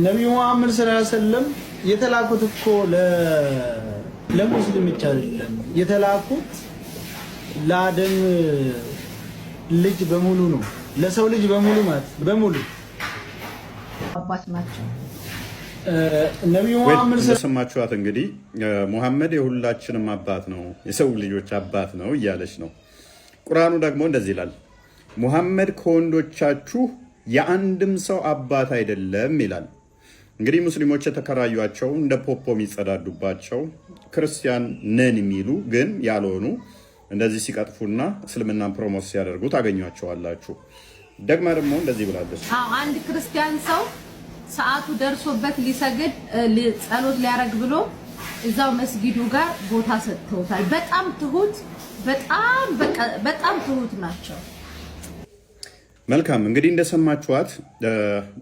ነብዩ መሐመድ ሰለላሁ ዐለይሂ ወሰለም የተላኩት እኮ ለሙስሊም ብቻ አይደለም። የተላኩት ለአደም ልጅ በሙሉ ነው። ለሰው ልጅ በሙሉ ማለት በሙሉ አባት ናቸው። ነብዩ መሐመድ ሰማችኋት። እንግዲህ ሙሐመድ የሁላችንም አባት ነው፣ የሰው ልጆች አባት ነው እያለች ነው። ቁርአኑ ደግሞ እንደዚህ ይላል፣ ሙሐመድ ከወንዶቻችሁ የአንድም ሰው አባት አይደለም ይላል። እንግዲህ ሙስሊሞች የተከራዩቸው እንደ ፖፖ የሚጸዳዱባቸው ክርስቲያን ነን የሚሉ ግን ያልሆኑ እንደዚህ ሲቀጥፉና እስልምናን ፕሮሞት ሲያደርጉ ታገኟቸዋላችሁ። ደግማ ደግሞ እንደዚህ ብላለች፣ አንድ ክርስቲያን ሰው ሰዓቱ ደርሶበት ሊሰግድ ጸሎት ሊያረግ ብሎ እዛው መስጊዱ ጋር ቦታ ሰጥተውታል። በጣም ትሁት በጣም ትሁት ናቸው። መልካም እንግዲህ እንደሰማችኋት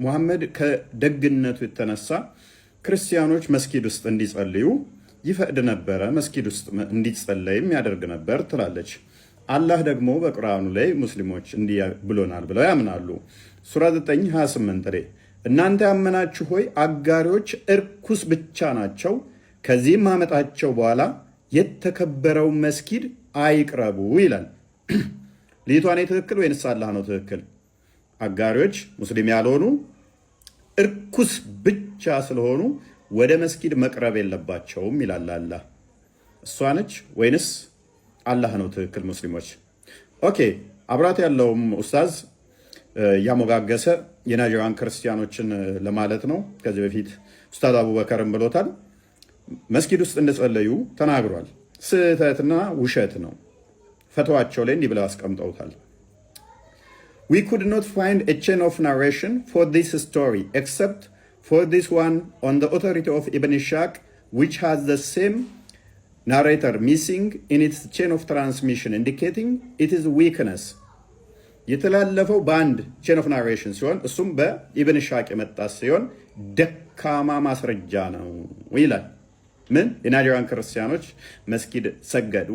ሙሐመድ ከደግነቱ የተነሳ ክርስቲያኖች መስጊድ ውስጥ እንዲጸልዩ ይፈቅድ ነበረ፣ መስጊድ ውስጥ እንዲጸለይም ያደርግ ነበር ትላለች። አላህ ደግሞ በቁርአኑ ላይ ሙስሊሞች እንዲህ ብሎናል ብለው ያምናሉ። ሱራ 9:28 ላይ እናንተ ያመናችሁ ሆይ አጋሪዎች እርኩስ ብቻ ናቸው፣ ከዚህም ማመጣቸው በኋላ የተከበረው መስጊድ አይቅረቡ ይላል። ልይቷን ትክክል ወይንስ አላህ ነው ትክክል? አጋሪዎች ሙስሊም ያልሆኑ እርኩስ ብቻ ስለሆኑ ወደ መስጊድ መቅረብ የለባቸውም ይላል አላህ። እሷ ነች ወይንስ አላህ ነው ትክክል? ሙስሊሞች ኦኬ። አብራት ያለውም ኡስታዝ ያሞጋገሰ የናይጄሪያን ክርስቲያኖችን ለማለት ነው። ከዚህ በፊት ኡስታዝ አቡበከርም ብሎታል። መስጊድ ውስጥ እንደጸለዩ ተናግሯል። ስህተትና ውሸት ነው። ፈተዋቸው ላይ እንዲህ ብለው አስቀምጠውታል። We could not find a chain of narration for this story except for this one on the authority of Ibn Ishaq, which has the same narrator missing in its chain of transmission, indicating it is weakness. የተላለፈው በአንድ chain of narration ሲሆን እሱም በኢብን ኢሻቅ የመጣ ሲሆን ደካማ ማስረጃ ነው ይላል። ምን የናይጄሪያን ክርስቲያኖች መስጊድ ሰገዱ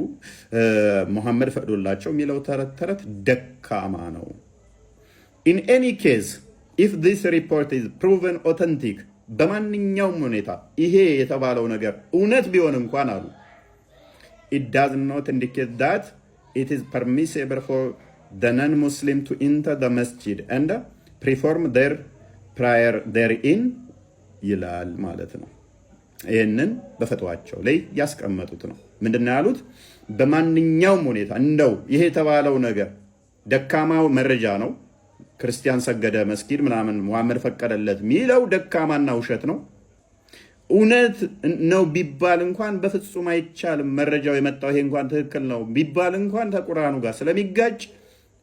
ሙሐመድ ፈቅዶላቸው የሚለው ተረት ደካማ ነው። In any case, if this report is proven authentic, በማንኛውም ሁኔታ ይሄ የተባለው ነገር እውነት ቢሆን እንኳን አሉ it does not indicate that it is permissible for the non-Muslim to enter the masjid and perform their prayer therein ይላል ማለት ነው። ይህንን በፈትዋቸው ላይ ያስቀመጡት ነው። ምንድን ነው ያሉት? በማንኛውም ሁኔታ እንደው ይሄ የተባለው ነገር ደካማው መረጃ ነው፣ ክርስቲያን ሰገደ መስጊድ ምናምን ሙሐመድ ፈቀደለት ሚለው ደካማና ውሸት ነው። እውነት ነው ቢባል እንኳን በፍጹም አይቻልም። መረጃው የመጣው ይሄ እንኳን ትክክል ነው ቢባል እንኳን ከቁርአኑ ጋር ስለሚጋጭ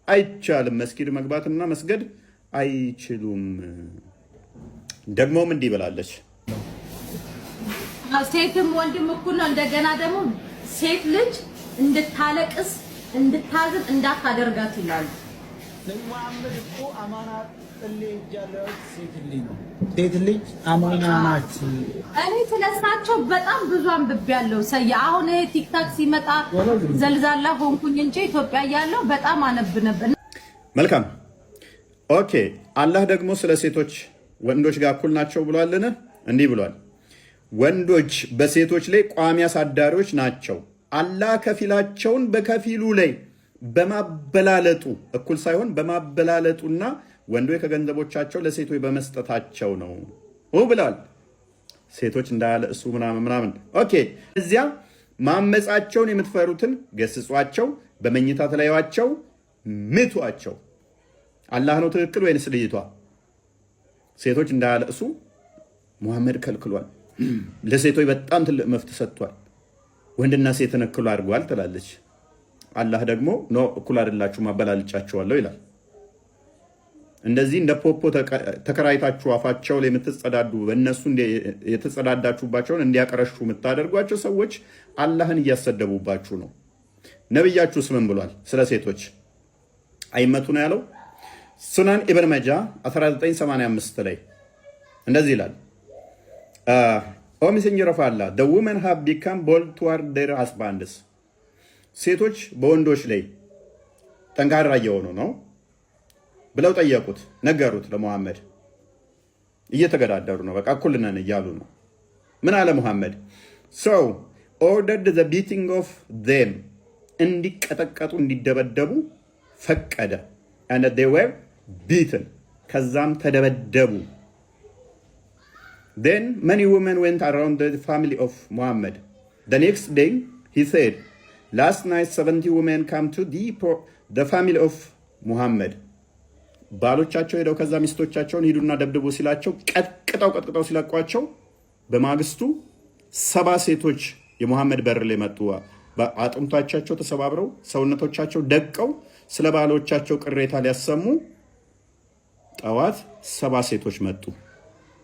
አይቻልም። መስጊድ መግባትና መስገድ አይችሉም። ደግሞም እንዲህ ብላለች፣ ሴትም ወንድም እኩል ነው። እንደገና ደግሞ ሴት ልጅ እንድታለቅስ እንድታዝን እንዳታደርጋት ይላሉ። ነብዩ መሐመድ እኮ አማና ጥሌ እጃለው ሴት ልጅ አማና ናት። እኔ ስለሳቸው በጣም ብዙ አንብቤያለሁ። አሁን ይሄ ቲክታክ ሲመጣ ዘልዛላ ሆንኩኝ እንጂ ኢትዮጵያ ያለው በጣም አነብ ነበር። መልካም ኦኬ። አላህ ደግሞ ስለ ሴቶች ወንዶች ጋር እኩል ናቸው ብሏልን? እንዲህ ብሏል፣ ወንዶች በሴቶች ላይ ቋሚ አሳዳሪዎች ናቸው። አላህ ከፊላቸውን በከፊሉ ላይ በማበላለጡ እኩል ሳይሆን በማበላለጡና ወንዶች ከገንዘቦቻቸው ለሴቶች በመስጠታቸው ነው ብለዋል። ሴቶች እንዳያለቅሱ ምናምን። ኦኬ። እዚያ ማመጻቸውን የምትፈሩትን ገስጿቸው፣ በመኝታ ተለያዩዋቸው፣ ምቷቸው። አላህ ነው ትክክል ወይንስ ልይቷ? ሴቶች እንዳያለቅሱ ሙሐመድ ከልክሏል። ለሴቶች በጣም ትልቅ መፍት ሰጥቷል። ወንድና ሴትን እኩል አድርጓል ትላለች። አላህ ደግሞ ኖ እኩል አይደላችሁ ማበላልጫቸዋለሁ ይላል። እንደዚህ እንደ ፖፖ ተከራይታችሁ አፋቸው ላይ የምትጸዳዱ በእነሱ የተጸዳዳችሁባቸውን እንዲያቀረሹ የምታደርጓቸው ሰዎች አላህን እያሰደቡባችሁ ነው። ነብያችሁስ ምን ብሏል ስለ ሴቶች? አይመቱ ነው ያለው። ሱናን ኢብን መጃ 1985 ላይ እንደዚህ ይላል፣ ኦ ሜሴንጀር ኦፍ አላህ the women have become bold toward their husbands። ሴቶች በወንዶች ላይ ጠንካራ እየሆኑ ነው ብለው ጠየቁት፣ ነገሩት ለሙሐመድ። እየተገዳደሩ ነው። በቃ እኩል ነን እያሉ ነው። ምን አለ ሙሐመድ? so ordered the beating of them እንዲቀጠቀጡ እንዲደበደቡ ፈቀደ። and they were beaten ከዛም ተደበደቡ። then many women went around the family of Muhammad. The next day he said, last night 70 women come to the family of Muhammad. ባሎቻቸው ሄደው ከዛ ሚስቶቻቸውን ሂዱና ደብድቡ ሲላቸው ቀጥቅጠው ሲለቋቸው በማግስቱ 70 ሴቶች የሙሐመድ በር ላይ መጡ። አጥንቶቻቸው ተሰባብረው ሰውነቶቻቸው ደቀው ስለ ባሎቻቸው ቅሬታ ሊያሰሙ ጠዋት 70 ሴቶች መጡ።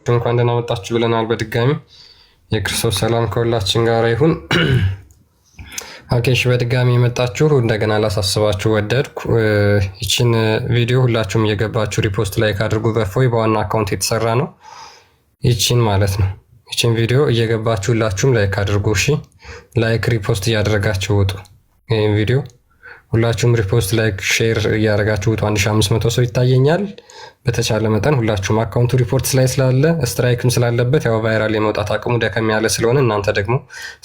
እንኳን ደህና መጣችሁ ብለናል በድጋሚ። የክርስቶስ ሰላም ከሁላችን ጋር ይሁን። አኬሽ በድጋሚ የመጣችሁ እንደገና ላሳስባችሁ ወደድኩ። ይችን ቪዲዮ ሁላችሁም እየገባችሁ ሪፖስት ላይክ አድርጉ። በፎይ በዋና አካውንት የተሰራ ነው። ይችን ማለት ነው። ይችን ቪዲዮ እየገባችሁ ሁላችሁም ላይክ አድርጉ። እሺ፣ ላይክ ሪፖስት እያደረጋችሁ ውጡ። ይህን ቪዲዮ ሁላችሁም ሪፖስት ላይክ ሼር እያደረጋችሁ ውጡ። 1500 ሰው ይታየኛል። በተቻለ መጠን ሁላችሁም አካውንቱ ሪፖርት ላይ ስላለ ስትራይክም ስላለበት ያው ቫይራል የመውጣት አቅሙ ደከም ያለ ስለሆነ እናንተ ደግሞ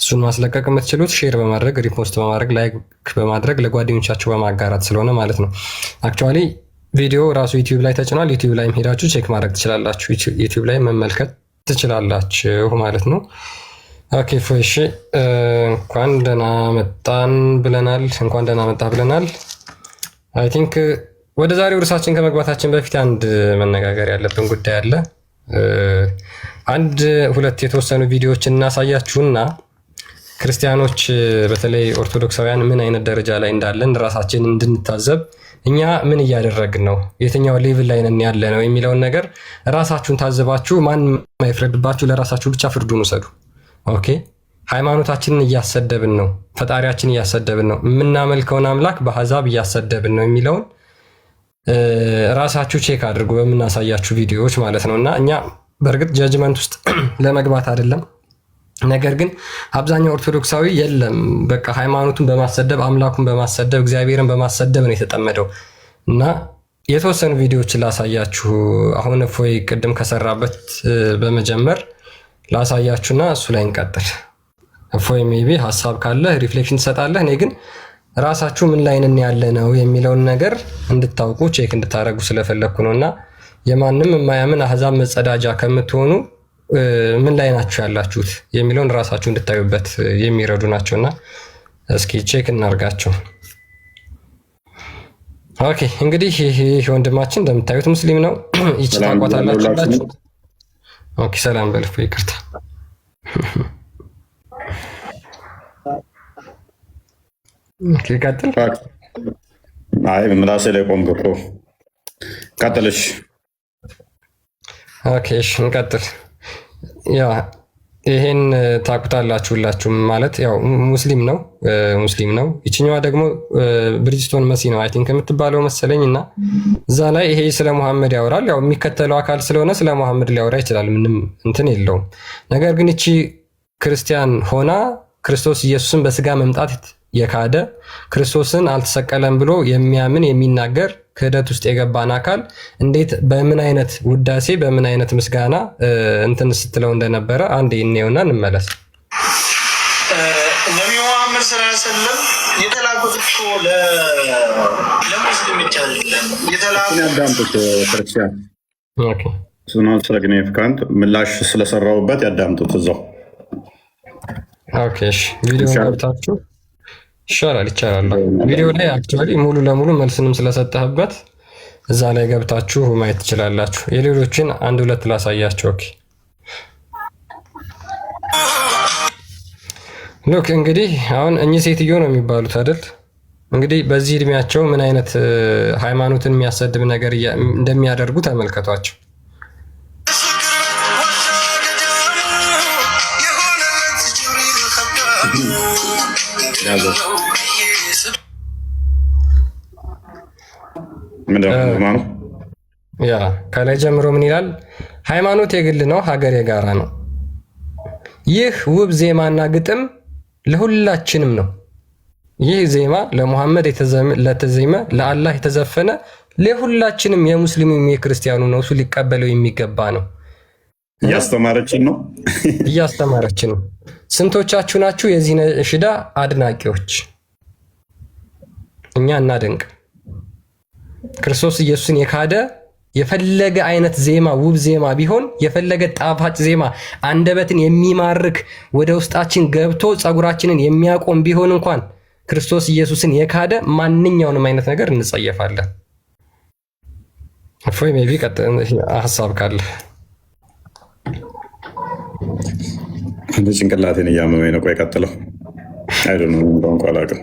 እሱን ማስለቀቅ የምትችሉት ሼር በማድረግ ሪፖስት በማድረግ ላይክ በማድረግ ለጓደኞቻችሁ በማጋራት ስለሆነ ማለት ነው። አክቹዋሊ ቪዲዮ ራሱ ዩቲዩብ ላይ ተጭኗል። ዩቲዩብ ላይም ሄዳችሁ ቼክ ማድረግ ትችላላችሁ። ዩቲዩብ ላይ መመልከት ትችላላችሁ ማለት ነው። ኦኬ ፎሽ እንኳን ደህና መጣን ብለናል። እንኳን ደህና መጣ ብለናል። አይ ቲንክ ወደ ዛሬው ርዕሳችን ከመግባታችን በፊት አንድ መነጋገር ያለብን ጉዳይ አለ። አንድ ሁለት የተወሰኑ ቪዲዮዎችን እናሳያችሁና ክርስቲያኖች በተለይ ኦርቶዶክሳውያን ምን አይነት ደረጃ ላይ እንዳለን ራሳችን እንድንታዘብ እኛ ምን እያደረግን ነው፣ የትኛው ሌቭል ላይ ነን ያለ ነው የሚለውን ነገር ራሳችሁን ታዘባችሁ። ማንም አይፍረድባችሁ፣ ለራሳችሁ ብቻ ፍርዱን ውሰዱ። ኦኬ፣ ሃይማኖታችንን እያሰደብን ነው፣ ፈጣሪያችንን እያሰደብን ነው፣ የምናመልከውን አምላክ በአሕዛብ እያሰደብን ነው የሚለውን ራሳችሁ ቼክ አድርጉ በምናሳያችሁ ቪዲዮዎች ማለት ነው። እና እኛ በእርግጥ ጀጅመንት ውስጥ ለመግባት አይደለም፣ ነገር ግን አብዛኛው ኦርቶዶክሳዊ የለም በቃ ሃይማኖቱን በማሰደብ አምላኩን በማሰደብ እግዚአብሔርን በማሰደብ ነው የተጠመደው። እና የተወሰኑ ቪዲዮዎችን ላሳያችሁ። አሁን እፎይ ቅድም ከሰራበት በመጀመር ላሳያችሁና እሱ ላይ እንቀጥል። እፎይ ሜቢ ሀሳብ ካለ ሪፍሌክሽን ትሰጣለህ። እኔ ግን ራሳችሁ ምን ላይ ነን ያለ ነው የሚለውን ነገር እንድታውቁ ቼክ እንድታደርጉ ስለፈለግኩ ነው። እና የማንም የማያምን አሕዛብ መጸዳጃ ከምትሆኑ ምን ላይ ናችሁ ያላችሁት የሚለውን ራሳችሁ እንድታዩበት የሚረዱ ናቸውና እስኪ ቼክ እናርጋቸው። ኦኬ፣ እንግዲህ ይህ ወንድማችን እንደምታዩት ሙስሊም ነው። ይቺ ታቋታላችሁ። ኦኬ፣ ሰላም በልፎ ይቅርታ። ኦኬ፣ ቀጥል። አይ ምላሴ ላይ ቆምኩ እኮ። ቀጥልሽ። ኦኬ፣ እሺ እንቀጥል። ያ ይሄን ታቁታላችሁ ሁላችሁም። ማለት ያው ሙስሊም ነው። ይችኛዋ ደግሞ ብሪጅስቶን መሲ ነው አይ ቲንክ የምትባለው መሰለኝ። እና እዛ ላይ ይሄ ስለ ሙሐመድ ያወራል። ያው የሚከተለው አካል ስለሆነ ስለ ሙሐመድ ሊያወራ ይችላል፣ ምንም እንትን የለውም። ነገር ግን እቺ ክርስቲያን ሆና ክርስቶስ ኢየሱስን በስጋ መምጣት የካደ ክርስቶስን አልተሰቀለም ብሎ የሚያምን የሚናገር ክህደት ውስጥ የገባን አካል እንዴት በምን አይነት ውዳሴ በምን አይነት ምስጋና እንትን ስትለው እንደነበረ አንዴ እንየውና እንመለስ። ነቢዩ መሐመድ ሰለላሁ ዐለይሂ ወሰለም የተላኩት እኮ ለሙስሊም ብቻ አይደለም። ያዳምጡት ክርስቲያን። ኦኬ፣ ሱናን ሲግኒፊካንት ምላሽ ስለሰራውበት ያዳምጡት እዛው። ኦኬ፣ እሺ ቪዲዮ ገብታችሁ ይቻላል። ቪዲዮ ላይ አክቹዋሊ ሙሉ ለሙሉ መልስንም ስለሰጠህበት እዛ ላይ ገብታችሁ ማየት ትችላላችሁ። የሌሎችን አንድ ሁለት ላሳያችሁ። ኦኬ ሉክ እንግዲህ አሁን እኚህ ሴትዮ ነው የሚባሉት አይደል? እንግዲህ በዚህ እድሜያቸው ምን አይነት ሃይማኖትን የሚያሰድብ ነገር እንደሚያደርጉ ተመልከቷቸው። ያ ከላይ ጀምሮ ምን ይላል? ሃይማኖት የግል ነው፣ ሀገር የጋራ ነው። ይህ ውብ ዜማና ግጥም ለሁላችንም ነው። ይህ ዜማ ለሙሐመድ ለተዜመ ለአላህ የተዘፈነ ለሁላችንም የሙስሊሙም የክርስቲያኑ ነው። እሱ ሊቀበለው የሚገባ ነው። እያስተማረችን ነው እያስተማረችን ነው። ስንቶቻችሁ ናችሁ የዚህ ነሽዳ አድናቂዎች? እኛ እናደንቅ። ክርስቶስ ኢየሱስን የካደ የፈለገ አይነት ዜማ ውብ ዜማ ቢሆን የፈለገ ጣፋጭ ዜማ አንደበትን የሚማርክ ወደ ውስጣችን ገብቶ ጸጉራችንን የሚያቆም ቢሆን እንኳን ክርስቶስ ኢየሱስን የካደ ማንኛውንም አይነት ነገር እንጸየፋለን። እፎይ ሜቢ ሀሳብ ካለ አንድ ጭንቅላቴን እያመመኝ ነው። ቆይ ቀጥለው። አይዶን ነው ቋንቋ አላውቅም።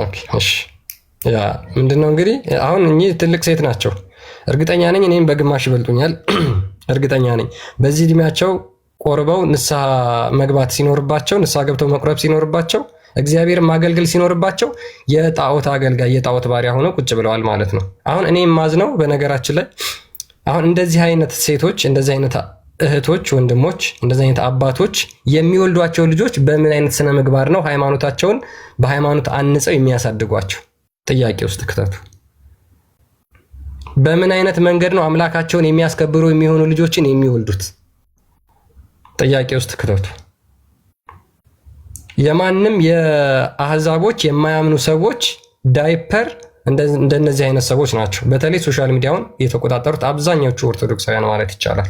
ኦኬ እሺ። ያ ምንድነው እንግዲህ አሁን እኚህ ትልቅ ሴት ናቸው። እርግጠኛ ነኝ እኔም በግማሽ ይበልጡኛል። እርግጠኛ ነኝ በዚህ እድሜያቸው ቆርበው ንስሐ መግባት ሲኖርባቸው፣ ንስሐ ገብተው መቁረብ ሲኖርባቸው፣ እግዚአብሔር ማገልገል ሲኖርባቸው የጣዖት አገልጋይ የጣዖት ባሪያ ሆነው ቁጭ ብለዋል ማለት ነው። አሁን እኔ የማዝነው በነገራችን ላይ አሁን እንደዚህ አይነት ሴቶች፣ እንደዚህ አይነት እህቶች፣ ወንድሞች፣ እንደዚህ አይነት አባቶች የሚወልዷቸው ልጆች በምን አይነት ስነ ምግባር ነው ሃይማኖታቸውን በሃይማኖት አንጸው የሚያሳድጓቸው? ጥያቄ ውስጥ ክተቱ። በምን አይነት መንገድ ነው አምላካቸውን የሚያስከብሩ የሚሆኑ ልጆችን የሚወልዱት? ጥያቄ ውስጥ ክተቱ። የማንም የአህዛቦች የማያምኑ ሰዎች ዳይፐር እንደነዚህ አይነት ሰዎች ናቸው። በተለይ ሶሻል ሚዲያውን የተቆጣጠሩት አብዛኛዎቹ ኦርቶዶክሳውያን ማለት ይቻላል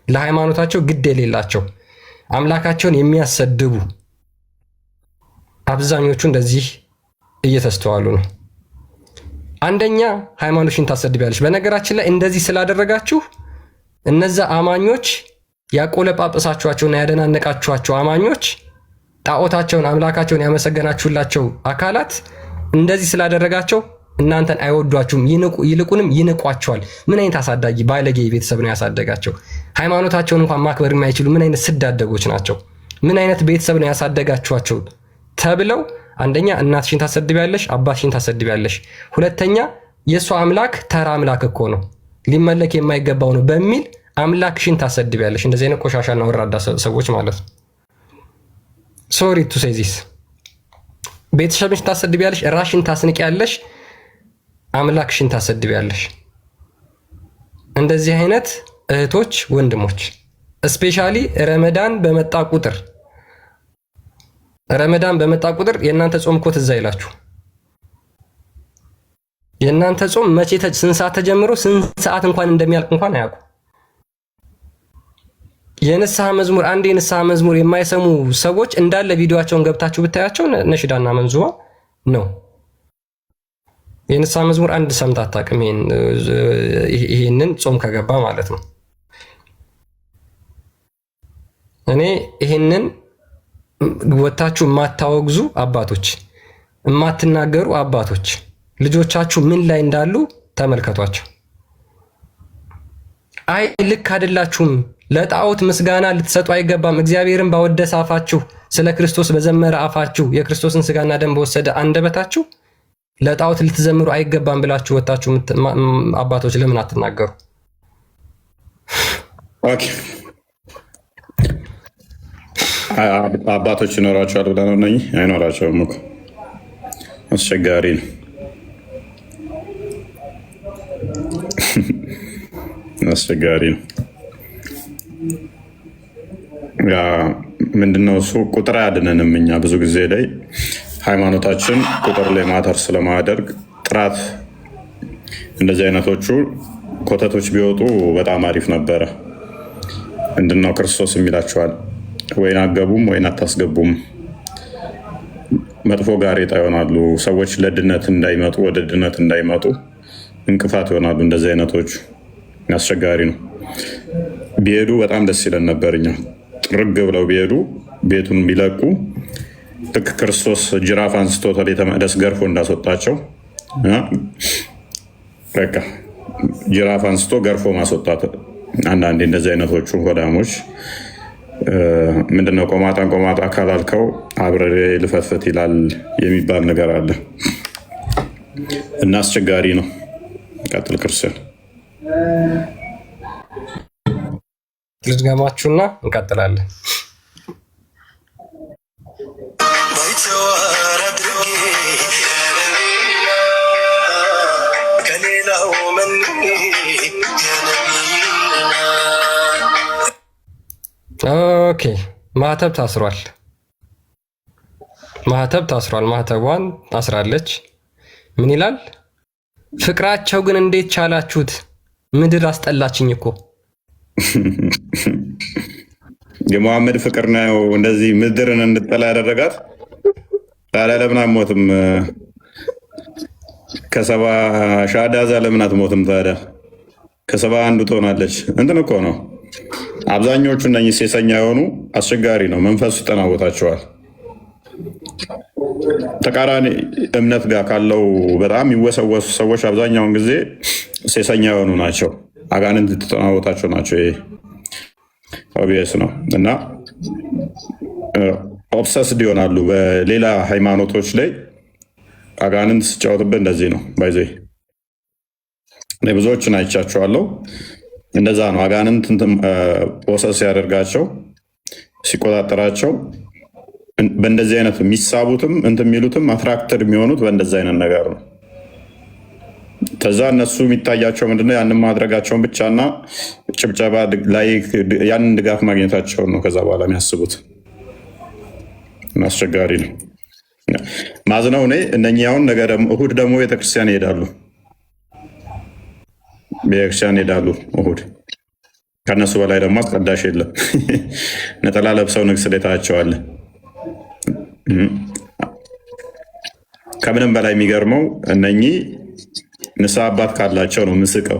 ለሃይማኖታቸው ግድ የሌላቸው አምላካቸውን የሚያሰድቡ አብዛኞቹ እንደዚህ እየተስተዋሉ ነው። አንደኛ ሃይማኖትሽን ታሰድቢያለሽ። በነገራችን ላይ እንደዚህ ስላደረጋችሁ እነዛ አማኞች ያቆለጳጳሳችኋቸውና ያደናነቃችኋቸው አማኞች ጣዖታቸውን አምላካቸውን ያመሰገናችሁላቸው አካላት እንደዚህ ስላደረጋቸው እናንተን አይወዷችሁም፣ ይልቁንም ይንቋቸዋል። ምን አይነት አሳዳጊ ባለጌ ቤተሰብ ነው ያሳደጋቸው? ሃይማኖታቸውን እንኳን ማክበር የማይችሉ ምን አይነት ስዳደጎች ናቸው? ምን አይነት ቤተሰብ ነው ያሳደጋችኋቸው ተብለው አንደኛ እናትሽን ታሰድቢያለሽ፣ አባትሽን ታሰድቢያለሽ። ሁለተኛ የእሷ አምላክ ተራ አምላክ እኮ ነው ሊመለክ የማይገባው ነው በሚል አምላክሽን ታሰድቢያለሽ። እንደዚህ አይነት ቆሻሻና ወራዳ ሰዎች ማለት ነው። ሶሪ ቱ ሴይ ዚስ። ቤተሰብሽን ታሰድቢያለሽ፣ ራሽን ታስንቂያለሽ፣ አምላክሽን ታሰድቢያለሽ። እንደዚህ አይነት እህቶች ወንድሞች ስፔሻሊ ረመዳን በመጣ ቁጥር የእናንተ ጾም እኮ ትዝ አይላችሁ። የእናንተ ጾም መቼ ስንት ሰዓት ተጀምሮ ስንት ሰዓት እንኳን እንደሚያልቅ እንኳን አያውቁ። የንስሐ መዝሙር የማይሰሙ ሰዎች እንዳለ ቪዲዮአቸውን ገብታችሁ ብታያቸው ነሽዳና መንዙማ ነው። የንስሐ መዝሙር አንድ ሰምታ አታውቅም። ይሄንን ጾም ከገባ ማለት ነው። እኔ ይሄንን ወታችሁ የማታወግዙ አባቶች፣ የማትናገሩ አባቶች ልጆቻችሁ ምን ላይ እንዳሉ ተመልከቷቸው። አይ ልክ አይደላችሁም፣ ለጣዖት ምስጋና ልትሰጡ አይገባም፣ እግዚአብሔርን ባወደሰ አፋችሁ፣ ስለ ክርስቶስ በዘመረ አፋችሁ፣ የክርስቶስን ስጋና ደም በወሰደ አንደበታችሁ ለጣዖት ልትዘምሩ አይገባም ብላችሁ ወታችሁ አባቶች ለምን አትናገሩ? ኦኬ አባቶች ይኖራቸዋል ብለህ ነው? እነኚህ አይኖራቸውም እኮ አስቸጋሪ ነው። አስቸጋሪ ነው። ያ ምንድነው እሱ ቁጥር አያድነንም። እኛ ብዙ ጊዜ ላይ ሃይማኖታችን ቁጥር ላይ ማተር ስለማያደርግ ጥራት እንደዚህ አይነቶቹ ኮተቶች ቢወጡ በጣም አሪፍ ነበረ። ምንድነው ክርስቶስ የሚላቸዋል ወይን አገቡም ወይን አታስገቡም፣ መጥፎ ጋሬጣ ይሆናሉ። ሰዎች ለድነት እንዳይመጡ ወደ ድነት እንዳይመጡ እንቅፋት ይሆናሉ። እንደዚህ አይነቶቹ አስቸጋሪ ነው። ቢሄዱ በጣም ደስ ይለን ነበር። እኛ ጥርግ ብለው ቢሄዱ ቤቱን ቢለቁ ልክ ክርስቶስ ጅራፍ አንስቶ ቤተ መቅደስ ገርፎ እንዳስወጣቸው በቃ ጅራፍ አንስቶ ገርፎ ማስወጣት። አንዳንዴ እንደዚህ አይነቶቹ ሆዳሞች ምንድነው ቆማጣ ካላልከው አብረሬ ልፈትፈት ይላል የሚባል ነገር አለ እና አስቸጋሪ ነው። ቀጥል ክርስቲያን። ልድገማችሁና እንቀጥላለን። ኦኬ ማህተብ ታስሯል። ማህተቧን ታስራለች። ምን ይላል? ፍቅራቸው ግን እንዴት ቻላችሁት? ምድር አስጠላችኝ እኮ። የሙሐመድ ፍቅር ነው እንደዚህ ምድርን እንድጠላ ያደረጋት። ታዲያ ለምን አትሞትም? ከሰባ ሻዳዛ ለምን አትሞትም? ታዲያ ከሰባ አንዱ ትሆናለች። እንትን እኮ ነው። አብዛኞቹ እነኚህ ሴሰኛ የሆኑ አስቸጋሪ ነው። መንፈሱ ይጠናወታቸዋል። ተቃራኒ እምነት ጋር ካለው በጣም የሚወሰወሱ ሰዎች አብዛኛውን ጊዜ ሴሰኛ የሆኑ ናቸው። አጋንንት የተጠናወታቸው ናቸው። ይሄ ኦቢየስ ነው እና ኦብሰስድ ይሆናሉ በሌላ ሃይማኖቶች ላይ። አጋንንት ስጫወትበት እንደዚህ ነው። ባይዘ ብዙዎችን አይቻቸዋለሁ። እንደዛ ነው። አጋንንት ፕሮሰስ ሲያደርጋቸው ሲቆጣጠራቸው በእንደዚህ አይነት የሚሳቡትም እንትን የሚሉትም አትራክተር የሚሆኑት በእንደዚህ አይነት ነገር ነው። ከዛ እነሱ የሚታያቸው ምንድነው? ያንን ማድረጋቸውን ብቻና ጭብጨባ ላይ ያንን ድጋፍ ማግኘታቸውን ነው። ከዛ በኋላ የሚያስቡት አስቸጋሪ ነው። ማዝነው እኔ እነኛውን ነገ እሁድ ደግሞ ቤተክርስቲያን ይሄዳሉ። እሁድ ከእነሱ በላይ ደግሞ አስቀዳሽ የለም። ነጠላ ለብሰው ንግስ ላይ ታያቸዋለህ። ከምንም በላይ የሚገርመው እነኚህ ንስሐ አባት ካላቸው ነው ምስቀው።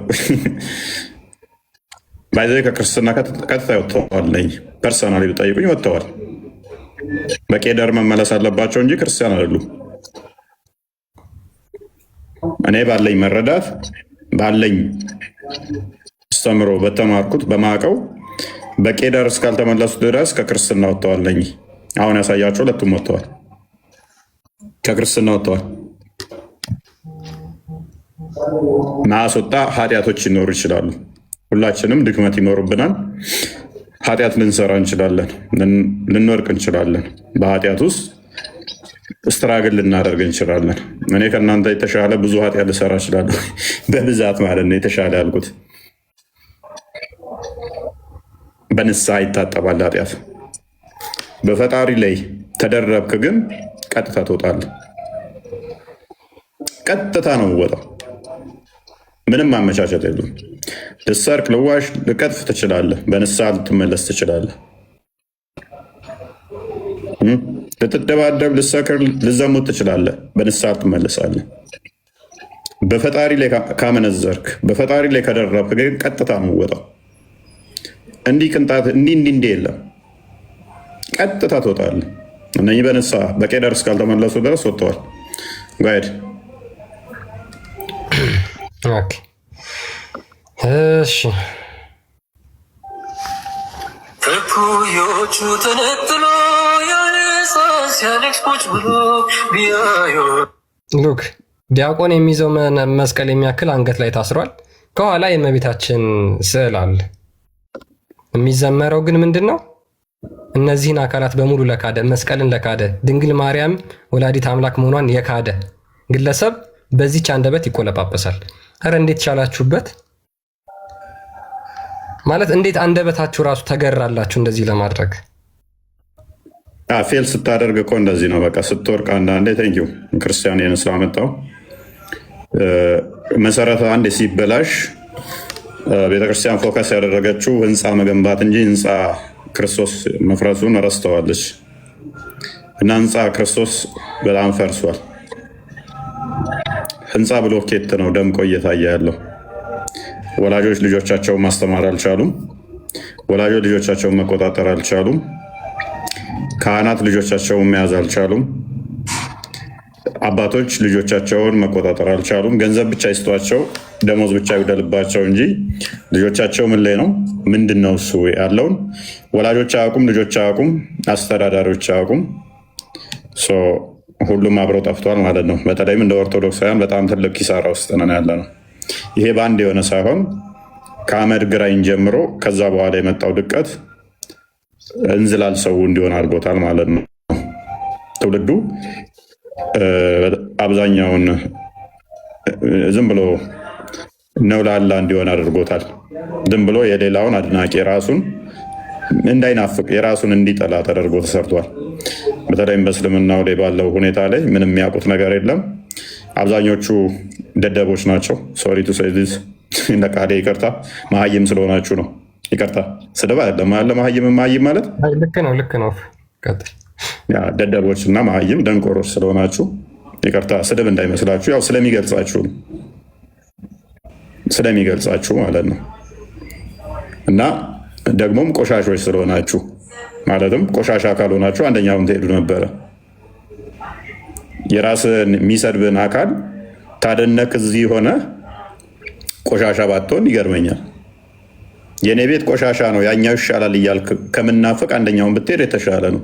ባይዘ ከክርስትና ቀጥታ ወጥተዋል። እነኚህ ፐርሰናሊ ብጠይቁኝ ወጥተዋል። በቄደር መመለስ አለባቸው እንጂ ክርስቲያን አይደሉም። እኔ ባለኝ መረዳት ባለኝ አስተምሮ በተማርኩት በማቀው በቄደር እስካልተመለሱ ድረስ ከክርስትና ወጥተዋል። እነኚህ አሁን ያሳያቸው ሁለቱም ወጥተዋል፣ ከክርስትና ወጥተዋል። ማስወጣ ኃጢአቶች ይኖሩ ይችላሉ። ሁላችንም ድክመት ይኖርብናል። ኃጢአት ልንሰራ እንችላለን፣ ልንወርቅ እንችላለን። በኃጢአት ውስጥ ስትራግል ልናደርግ እንችላለን። እኔ ከእናንተ የተሻለ ብዙ ኃጢአት ልሰራ እችላለሁ፣ በብዛት ማለት ነው። የተሻለ ያልኩት በንስሐ ይታጠባል ኃጢአት። በፈጣሪ ላይ ተደረብክ ግን ቀጥታ ትወጣለህ። ቀጥታ ነው ወጣው። ምንም ማመቻቸት የለም። ልሰርቅ፣ ልዋሽ፣ ልቀጥፍ ትችላለህ። በንስሐ ልትመለስ ትችላለህ። ልትደባደብ፣ ልሰክር፣ ልዘሙት ትችላለህ። በንስሐ ትመለሳለህ። በፈጣሪ ላይ ካመነዘርክ፣ በፈጣሪ ላይ ከደረብክ ግን ቀጥታ ነው ወጣው። እንዲህ ቅንጣት እንዲህ የለም። ቀጥታ ትወጣለህ። እነኚህ በንስሐ በቄደር እስካልተመለሱ ድረስ ወጥተዋል። ጋይድ እሺ እኩዮቹ ተነጥሎ ሲያለቅስ ቁጭ ብሎ ቢያዩ ሉክ ዲያቆን የሚይዘው መስቀል የሚያክል አንገት ላይ ታስሯል። ከኋላ የእመቤታችን ስዕል አለ። የሚዘመረው ግን ምንድን ነው? እነዚህን አካላት በሙሉ ለካደ፣ መስቀልን ለካደ፣ ድንግል ማርያም ወላዲት አምላክ መሆኗን የካደ ግለሰብ በዚች አንደበት ይቆለጳጰሳል። ኧረ እንዴት ቻላችሁበት? ማለት እንዴት አንደበታችሁ ራሱ ተገራላችሁ እንደዚህ ለማድረግ? ፌል ስታደርግ እኮ እንደዚህ ነው። በቃ ስትወርቅ አንዳንዴ ቴንኪው ክርስቲያን ይህን ስላመጣው መሰረተ አንዴ ሲበላሽ ቤተክርስቲያን ፎከስ ያደረገችው ህንፃ መገንባት እንጂ ህንፃ ክርስቶስ መፍረሱን ረስተዋለች። እና ህንፃ ክርስቶስ በጣም ፈርሷል። ህንፃ ብሎኬት ነው ደምቆ እየታየ ያለው። ወላጆች ልጆቻቸውን ማስተማር አልቻሉም። ወላጆች ልጆቻቸውን መቆጣጠር አልቻሉም። ካህናት ልጆቻቸውን መያዝ አልቻሉም። አባቶች ልጆቻቸውን መቆጣጠር አልቻሉም። ገንዘብ ብቻ ይስጧቸው፣ ደሞዝ ብቻ ይውደልባቸው እንጂ ልጆቻቸው ምን ላይ ነው? ምንድን ነው እሱ ያለውን ወላጆች አያውቁም፣ ልጆች አያውቁም፣ አስተዳዳሪዎች አያውቁም። ሁሉም አብረው ጠፍቷል ማለት ነው። በተለይም እንደ ኦርቶዶክሳውያን በጣም ትልቅ ኪሳራ ውስጥ ነን ያለ ነው። ይሄ በአንድ የሆነ ሳይሆን ከአመድ ግራኝ ጀምሮ ከዛ በኋላ የመጣው ድቀት እንዝላል ሰው እንዲሆን አድርጎታል ማለት ነው። ትውልዱ አብዛኛውን ዝም ብሎ ነውላላ እንዲሆን አድርጎታል። ዝም ብሎ የሌላውን አድናቂ ራሱን እንዳይናፍቅ የራሱን እንዲጠላ ተደርጎ ተሰርቷል። በተለይም በእስልምናው ላይ ባለው ሁኔታ ላይ ምንም የሚያውቁት ነገር የለም። አብዛኞቹ ደደቦች ናቸው። ሶሪ ቱ ሴይ ዚስ ለቃሌ ይቅርታ፣ መሀይም ስለሆናችሁ ነው። ይቅርታ ስድብ አይደለም አለ መሀይም ማለት ልክ ነው። ደደቦች እና መሀይም ደንቆሮች ስለሆናችሁ ይቅርታ፣ ስድብ እንዳይመስላችሁ። ያው ስለሚገልጻችሁ ማለት ነው። እና ደግሞም ቆሻሾች ስለሆናችሁ ማለትም ቆሻሻ ካልሆናችሁ አንደኛውን ትሄዱ ነበረ። የራስን የሚሰድብን አካል ታደነቅ እዚህ ሆነ ቆሻሻ ባትሆን ይገርመኛል። የእኔ ቤት ቆሻሻ ነው ያኛው ይሻላል እያልክ ከምናፍቅ አንደኛውን ብትሄድ የተሻለ ነው።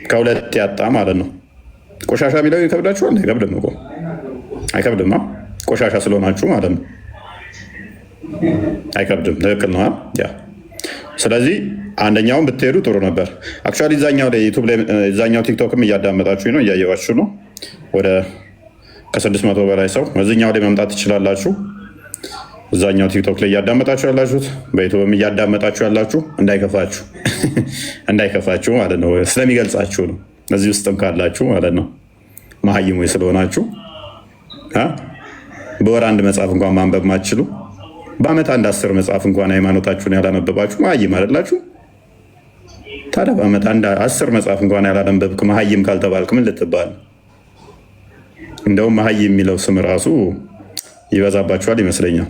ከሁለት ያጣ ማለት ነው። ቆሻሻ የሚለው ይከብዳችኋል? አይከብድም እኮ አይከብድማ። ቆሻሻ ስለሆናችሁ ማለት ነው። አይከብድም። ትክክል ነው። ያ ስለዚህ አንደኛውን ብትሄዱ ጥሩ ነበር። አክቹዋሊ እዛኛው ላይ ዩቱብ ላይ እዛኛው ቲክቶክም እያዳመጣችሁ ነው፣ እያየዋችሁ ነው። ወደ ከ600 በላይ ሰው እዚኛው ላይ መምጣት ትችላላችሁ። እዛኛው ቲክቶክ ላይ እያዳመጣችሁ ያላችሁት በዩቱብም እያዳመጣችሁ ያላችሁ እንዳይከፋችሁ ማለት ነው። ስለሚገልጻችሁ ነው። እዚህ ውስጥም ካላችሁ ማለት ነው መሀይሞች ስለሆናችሁ በወር አንድ መጽሐፍ እንኳን ማንበብ ማትችሉ በአመት 10 መጽሐፍ እንኳን ሃይማኖታችሁን ያላነበባችሁ መሀይም አይደላችሁ? ታዲያ በአመት 10 መጽሐፍ እንኳን ያላነበብክ መሀይም ካልተባልክ ምን ልትባል? እንደውም መሀይም የሚለው ስም ራሱ ይበዛባችኋል ይመስለኛል።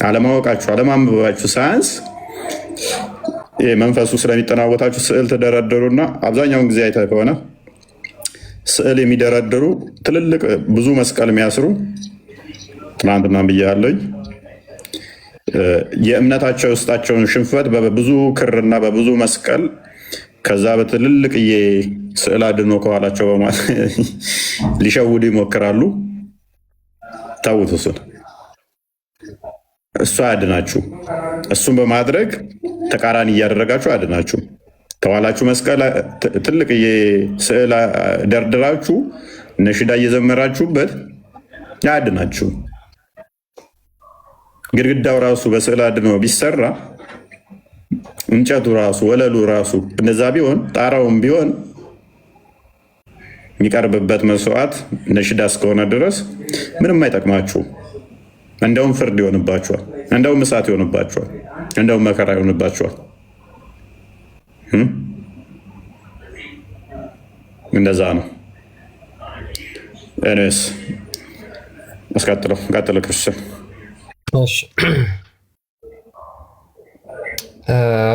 አለማወቃችሁ አለማንበባችሁ ሳያንስ መንፈሱ ስለሚጠናወታችሁ ስዕል ትደረደሩና አብዛኛውን ጊዜ አይተህ ከሆነ ስዕል የሚደረድሩ ትልልቅ ብዙ መስቀል የሚያስሩ ትናንትና ብያለኝ። የእምነታቸው ውስጣቸውን ሽንፈት በብዙ ክርና በብዙ መስቀል ከዛ በትልልቅዬ ስዕል አድኖ ከኋላቸው በማለት ሊሸውዱ ይሞክራሉ። ታውት እሱ አያድናችሁ። እሱን በማድረግ ተቃራኒ እያደረጋችሁ አያድናችሁ። ከኋላችሁ መስቀል ትልቅዬ ስዕል ደርድራችሁ ነሽዳ እየዘመራችሁበት አያድናችሁ። ግድግዳው ራሱ በስዕል አድኖ ቢሰራ እንጨቱ ራሱ ወለሉ ራሱ እንደዛ ቢሆን ጣራውም ቢሆን የሚቀርብበት መስዋዕት ነሽዳ እስከሆነ ድረስ ምንም አይጠቅማችሁ። እንደውም ፍርድ ይሆንባችኋል፣ እንደውም እሳት ይሆንባችኋል፣ እንደውም መከራ ይሆንባችኋል። እንደዛ ነው። እኔስ ቀጥሎ ክርስቲያን።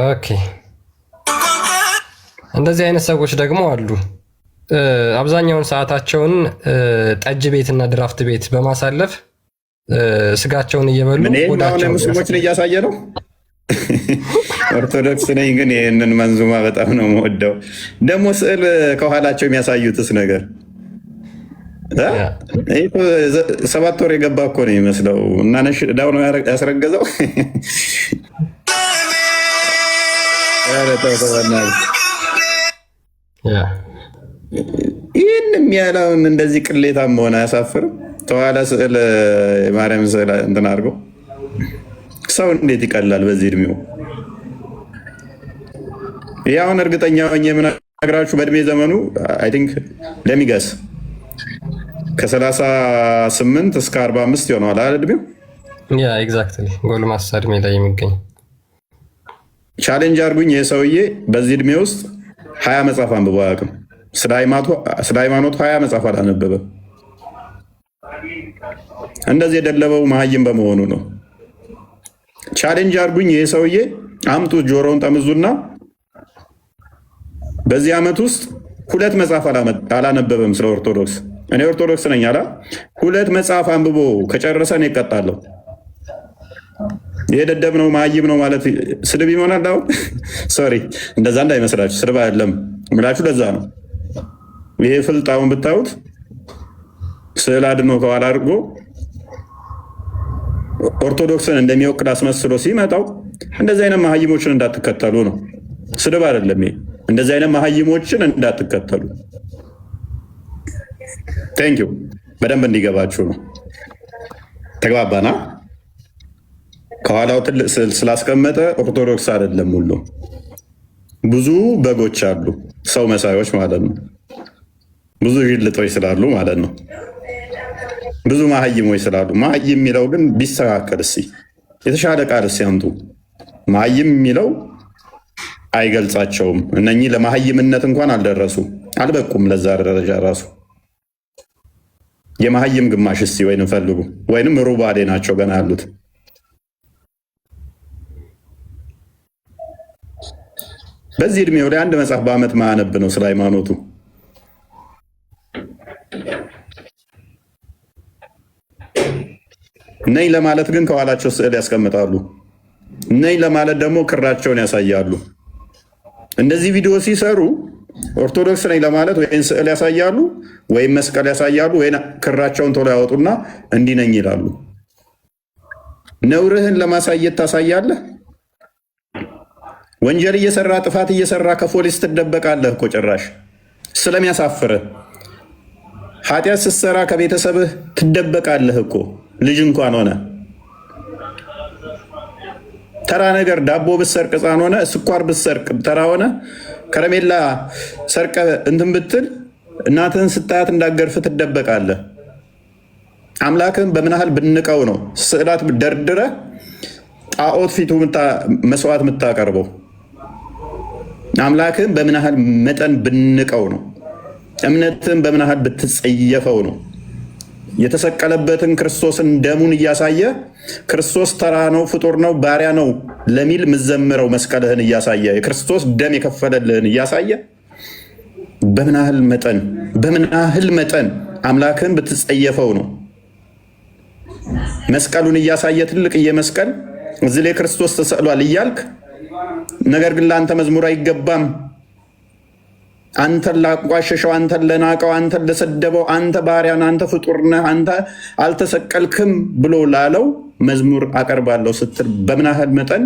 ኦኬ እንደዚህ አይነት ሰዎች ደግሞ አሉ። አብዛኛውን ሰዓታቸውን ጠጅ ቤትና ድራፍት ቤት በማሳለፍ ስጋቸውን እየበሉ ሙስሊሞችን እያሳየ ነው። ኦርቶዶክስ ነኝ ግን ይህንን መንዙማ በጣም ነው የምወደው። ደግሞ ስዕል ከኋላቸው የሚያሳዩትስ ነገር 7 ወር የገባ እኮ ነው የሚመስለው እና ነሽዳው ነው ያስረገዘው። ይህንም ያለውን እንደዚህ ቅሌታም መሆን አያሳፍርም? ተኋላ ስዕል የማርያም ስዕል እንትን አድርገው ሰው እንዴት ይቀላል በዚህ እድሜው? ይህ አሁን እርግጠኛ ሆኜ የምነግራችሁ በእድሜ ዘመኑ አይ ቲንክ ለሚገስ ከ38 እስከ 45 ይሆነዋል አይደል እድሜው? ያ ኤግዛክትሊ ጎልማሳ እድሜ ላይ የሚገኝ ቻሌንጅ አድርጉኝ። ይህ ሰውዬ በዚህ እድሜ ውስጥ 20 መጽሐፍ አንብቦ አያውቅም። ስለ ሃይማኖት 20 መጽሐፍ አላነበበም። እንደዚህ የደለበው መሀይም በመሆኑ ነው። ቻሌንጅ አድርጉኝ። ይህ ሰውዬ አምጡ፣ ጆሮውን ጠምዙና በዚህ ዓመት ውስጥ 2 መጽሐፍ አላነበበም ስለ ኦርቶዶክስ። እኔ ኦርቶዶክስ ነኝ አላ 2 መጽሐፍ አንብቦ ከጨረሰ እኔ እቀጣለሁ። የደደብ ነው መሀይም ነው ማለት ስድብ ይሆናል። አሁን ሶሪ እንደዛ እንዳይመስላችሁ፣ ስድብ አይደለም ምላችሁ። ለዛ ነው ይሄ ፍልጣውን ብታዩት ስዕል አድኖ ከኋላ አድርጎ ኦርቶዶክስን እንደሚወክል አስመስሎ ሲመጣው እንደዚህ አይነት መሀይሞችን እንዳትከተሉ ነው። ስድብ አይደለም ይሄ። እንደዚህ አይነት መሀይሞችን እንዳትከተሉ። ቴንኪው በደንብ እንዲገባችሁ ነው። ተግባባና ከኋላው ትልቅ ስዕል ስላስቀመጠ ኦርቶዶክስ አይደለም። ሁሉ ብዙ በጎች አሉ፣ ሰው መሳዮች ማለት ነው። ብዙ ዥልጦች ስላሉ ማለት ነው። ብዙ መሀይሞች ስላሉ። መሀይም የሚለው ግን ቢስተካከል እስኪ የተሻለ ቃል ሲያምጡ። መሀይም የሚለው አይገልጻቸውም። እነኚህ ለመሀይምነት እንኳን አልደረሱ፣ አልበቁም ለዛ ደረጃ ራሱ። የመሀይም ግማሽ እስኪ ወይንም ፈልጉ፣ ወይንም ሩባዴ ናቸው ገና ያሉት። በዚህ እድሜው ላይ አንድ መጽሐፍ በዓመት ማያነብ ነው ስለ ሃይማኖቱ። ነኝ ለማለት ግን ከኋላቸው ስዕል ያስቀምጣሉ። ነኝ ለማለት ደግሞ ክራቸውን ያሳያሉ። እንደዚህ ቪዲዮ ሲሰሩ ኦርቶዶክስ ነኝ ለማለት ወይም ስዕል ያሳያሉ፣ ወይም መስቀል ያሳያሉ፣ ወይም ክራቸውን ቶሎ ያወጡና እንዲህ ነኝ ይላሉ። ነውርህን ለማሳየት ታሳያለህ። ወንጀል እየሰራ ጥፋት እየሰራ ከፖሊስ ትደበቃለህ እኮ ጭራሽ ስለሚያሳፍርህ። ኃጢአት ስትሰራ ከቤተሰብህ ትደበቃለህ እኮ ልጅ እንኳን ሆነ። ተራ ነገር ዳቦ ብትሰርቅ ሕፃን ሆነ፣ ስኳር ብትሰርቅ ተራ ሆነ፣ ከረሜላ ሰርቀ እንትን ብትል እናትህን ስታያት እንዳገርፍ ትደበቃለህ። አምላክህን በምን ያህል ብንቀው ነው ስዕላት ደርድረ ጣዖት ፊቱ መስዋዕት የምታቀርበው? አምላክህን በምን ያህል መጠን ብንቀው ነው? እምነትን በምን ያህል ብትጸየፈው ነው? የተሰቀለበትን ክርስቶስን ደሙን እያሳየ ክርስቶስ ተራ ነው፣ ፍጡር ነው፣ ባሪያ ነው ለሚል ምዘምረው መስቀልህን እያሳየ የክርስቶስ ደም የከፈለልህን እያሳየ በምን ያህል መጠን አምላክህን ብትጸየፈው ነው? መስቀሉን እያሳየ ትልቅዬ መስቀል እዚህ ላይ ክርስቶስ ተሰቅሏል እያልክ ነገር ግን ለአንተ መዝሙር አይገባም፣ አንተን ላቋሸሸው፣ አንተን ለናቀው፣ አንተን ለሰደበው፣ አንተ ባሪያን፣ አንተ ፍጡር ነህ፣ አንተ አልተሰቀልክም ብሎ ላለው መዝሙር አቀርባለሁ ስትል በምን ያህል መጠን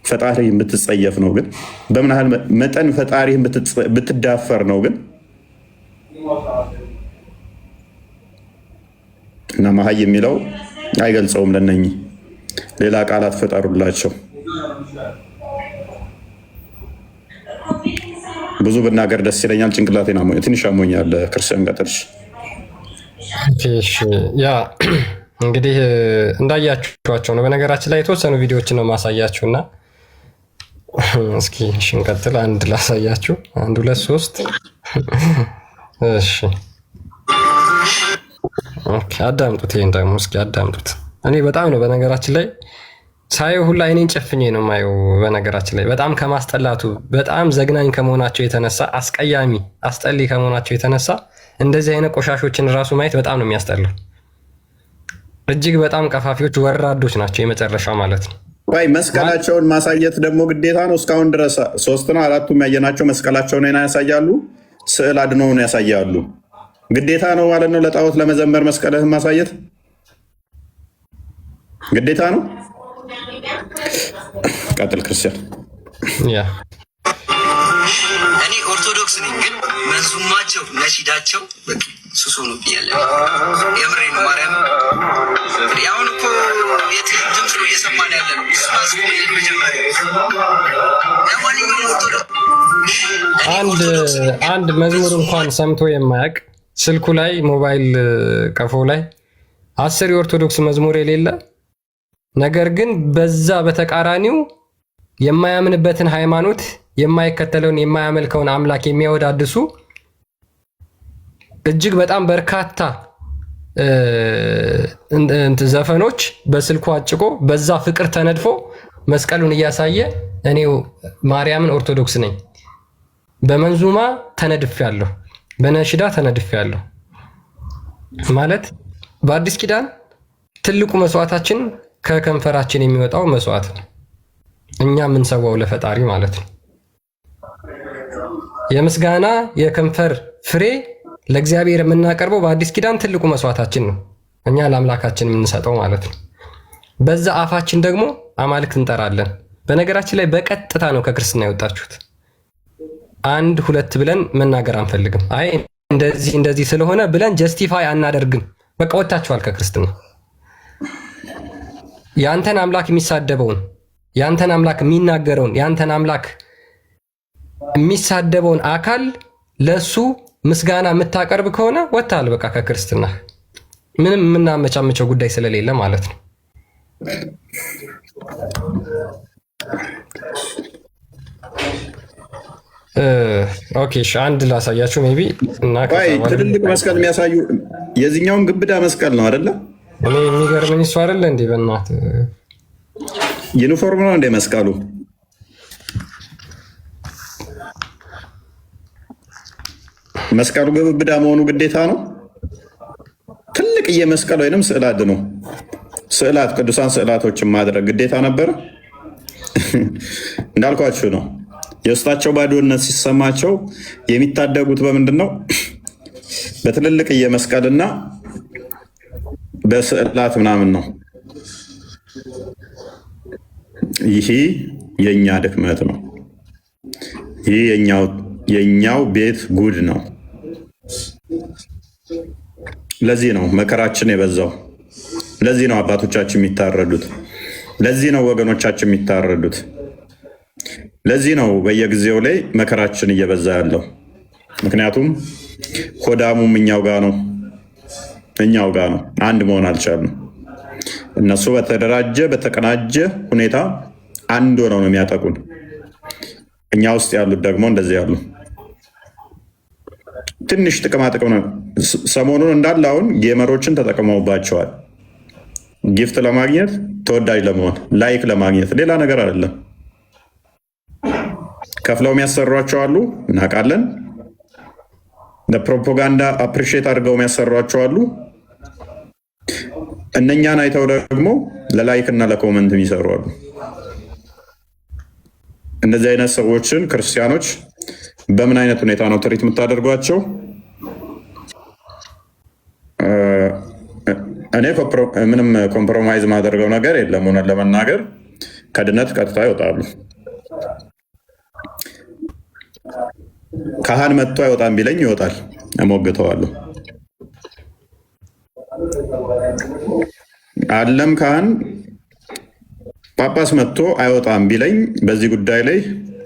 ፈጣሪህን ብትጸየፍ ነው? ግን በምን ያህል መጠን ፈጣሪህን ብትዳፈር ነው? ግን እና መሀይ የሚለው አይገልጸውም። ለነኚህ ሌላ ቃላት ፈጠሩላቸው። ብዙ ብናገር ደስ ይለኛል። ጭንቅላቴን ትንሽ አሞኛል። ክርስቲያን ቀጥልሽ። ያ እንግዲህ እንዳያችኋቸው ነው። በነገራችን ላይ የተወሰኑ ቪዲዮዎችን ነው ማሳያችሁ እና እስኪ እንቀጥል። አንድ ላሳያችሁ። 1 2 3 እሺ ኦኬ፣ አዳምጡት። ይሄን ደግሞ እስኪ አዳምጡት። እኔ በጣም ነው በነገራችን ላይ ሳየው ሁላ አይኔን ጨፍኜ ነው የማየው። በነገራችን ላይ በጣም ከማስጠላቱ በጣም ዘግናኝ ከመሆናቸው የተነሳ አስቀያሚ አስጠሊ ከመሆናቸው የተነሳ እንደዚህ አይነት ቆሻሾችን ራሱ ማየት በጣም ነው የሚያስጠላው። እጅግ በጣም ቀፋፊዎች ወራዶች ናቸው የመጨረሻ ማለት ነው። ወይ መስቀላቸውን ማሳየት ደግሞ ግዴታ ነው። እስካሁን ድረስ 3 ነው 4 የሚያየናቸው መስቀላቸውን ያሳያሉ፣ ስዕል አድነውን ያሳያሉ። ግዴታ ነው ማለት ነው ለጣዖት ለመዘመር መስቀልህን ማሳየት ግዴታ ነው። ቀጥል ክርስቲያን። እኔ ኦርቶዶክስ ነኝ፣ ግን መንዙማቸው ነሺዳቸው ሱሱ ነው ያለ። የምሬ ነው ማርያም። አሁን እኮ ድምፅ ነው እየሰማን ያለ ነው። አንድ መዝሙር እንኳን ሰምቶ የማያውቅ ስልኩ ላይ ሞባይል ቀፎ ላይ 10 የኦርቶዶክስ መዝሙር የሌለ ነገር ግን በዛ በተቃራኒው የማያምንበትን ሃይማኖት የማይከተለውን የማያመልከውን አምላክ የሚያወዳድሱ እጅግ በጣም በርካታ ዘፈኖች በስልኩ አጭቆ በዛ ፍቅር ተነድፎ መስቀሉን እያሳየ እኔው ማርያምን ኦርቶዶክስ ነኝ፣ በመንዙማ ተነድፌያለሁ፣ በነሽዳ ተነድፌያለሁ ማለት በአዲስ ኪዳን ትልቁ መስዋዕታችን ከከንፈራችን የሚወጣው መስዋዕት ነው። እኛ የምንሰዋው ለፈጣሪ ማለት ነው። የምስጋና የከንፈር ፍሬ ለእግዚአብሔር የምናቀርበው በአዲስ ኪዳን ትልቁ መስዋዕታችን ነው። እኛ ለአምላካችን የምንሰጠው ማለት ነው። በዛ አፋችን ደግሞ አማልክት እንጠራለን። በነገራችን ላይ በቀጥታ ነው ከክርስትና የወጣችሁት። 1 2 ብለን መናገር አንፈልግም። አይ እንደዚህ ስለሆነ ብለን ጀስቲፋይ አናደርግም። በቃ ወጣችኋል ከክርስትና። ያንተን አምላክ የሚሳደበውን ያንተን አምላክ የሚናገረውን ያንተን አምላክ የሚሳደበውን አካል ለሱ ምስጋና የምታቀርብ ከሆነ ወጣል በቃ ከክርስትና ምንም የምናመቻመቸው ጉዳይ ስለሌለ ማለት ነው። ኦኬ እሺ፣ አንድ ላሳያችሁ ሜቢ እና ትልልቅ መስቀል የሚያሳዩ የዚህኛውን ግብዳ መስቀል ነው አይደለ? እኔ የሚገርመኝ እሱ አይደለ እንዴ? በእናትህ ዩኒፎርም ነው እንደ መስቀሉ። መስቀሉ ግብዳ መሆኑ ግዴታ ነው። ትልቅ የመስቀል ወይንም ስዕላት ነው። ስዕላት ቅዱሳን ስዕላቶችን ማድረግ ግዴታ ነበረ። እንዳልኳችሁ ነው። የውስጣቸው ባዶነት ሲሰማቸው የሚታደጉት በምንድን ነው? በትልልቅ የመስቀልና በስዕላት ምናምን ነው። ይሄ የኛ ድክመት ነው። ይህ የኛው ቤት ጉድ ነው። ለዚህ ነው መከራችን የበዛው። ለዚህ ነው አባቶቻችን የሚታረዱት። ለዚህ ነው ወገኖቻችን የሚታረዱት። ለዚህ ነው በየጊዜው ላይ መከራችን እየበዛ ያለው። ምክንያቱም ሆዳሙም እኛው ጋ ነው። አንድ መሆን አልቻልንም። እነሱ በተደራጀ በተቀናጀ ሁኔታ አንድ ሆነው ነው የሚያጠቁን። እኛ ውስጥ ያሉት ደግሞ እንደዚህ ያሉ ትንሽ ጥቅማ ጥቅም ነው። ሰሞኑን እንዳለ አሁን ጌመሮችን ተጠቅመውባቸዋል። ጊፍት ለማግኘት ተወዳጅ ለመሆን ላይክ ለማግኘት ሌላ ነገር አይደለም። ከፍለው የሚያሰሯቸው አሉ፣ እናውቃለን። ለፕሮፓጋንዳ አፕሪሼት አድርገው የሚያሰሯቸው አሉ። እነኛን አይተው ደግሞ ለላይክ እና ለኮመንት የሚሰሩ አሉ። እንደዚህ አይነት ሰዎችን ክርስቲያኖች በምን አይነት ሁኔታ ነው ትሪት የምታደርጓቸው? እኔ ምንም ኮምፕሮማይዝ ማደርገው ነገር የለም። ሆነን ለመናገር ከድነት ቀጥታ ይወጣሉ። ካህን መጥቶ አይወጣም ቢለኝ ይወጣል፣ እሞግተዋለሁ። አለም ካህን ጳጳስ መጥቶ አይወጣም ቢለኝ በዚህ ጉዳይ ላይ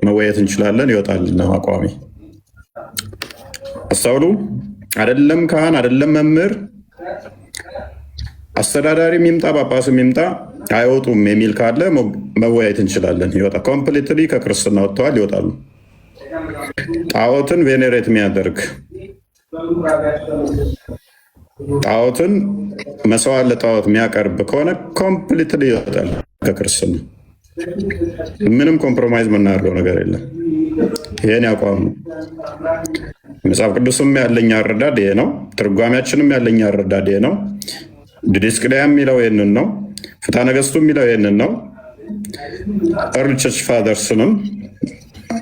መወያየት እንችላለን፣ ይወጣል ነው አቋሚ። አስተውሉ። አይደለም ካህን አይደለም መምህር አስተዳዳሪ የሚምጣ ጳጳስም የሚምጣ አይወጡም የሚል ካለ መወያየት እንችላለን። ይወጣ ኮምፕሊትሊ ከክርስትና ወጥተዋል፣ ይወጣሉ። ጣዖትን ቬኔሬት የሚያደርግ ጣዖትን መስዋዕት ለጣዖት የሚያቀርብ ከሆነ ኮምፕሊትሊ ይወጣል ከክርስትና። ምንም ኮምፕሮማይዝ የምናደርገው ነገር የለም። ይሄን ያቋም መጽሐፍ ቅዱስም ያለኝ አረዳድ ይሄ ነው። ትርጓሜያችንም ያለኝ አረዳድ ይሄ ነው። ዲድስቅልያ የሚለው ይህንን ነው። ፍትሐ ነገሥቱ የሚለው ይህንን ነው። ኤርሊ ቸርች ፋዘርስንም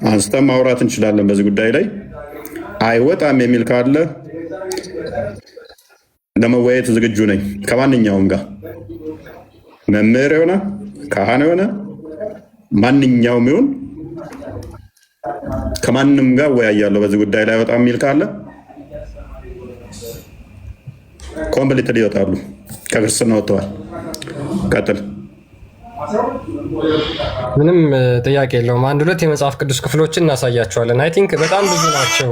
አንስተን ማውራት እንችላለን በዚህ ጉዳይ ላይ። አይወጣም የሚል ካለ ለመወያየት ዝግጁ ነኝ ከማንኛውም ጋር። መምህር የሆነ ካህን የሆነ ማንኛውም ይሁን ከማንም ጋር ወያያለሁ በዚህ ጉዳይ ላይ። አይወጣም የሚል ካለ ኮምፕሊትሊ ይወጣሉ፣ ከክርስትና ወጥተዋል። ቀጥል። ምንም ጥያቄ የለውም። አንድ ሁለት የመጽሐፍ ቅዱስ ክፍሎችን እናሳያቸዋለን። አይ ቲንክ በጣም ብዙ ናቸው።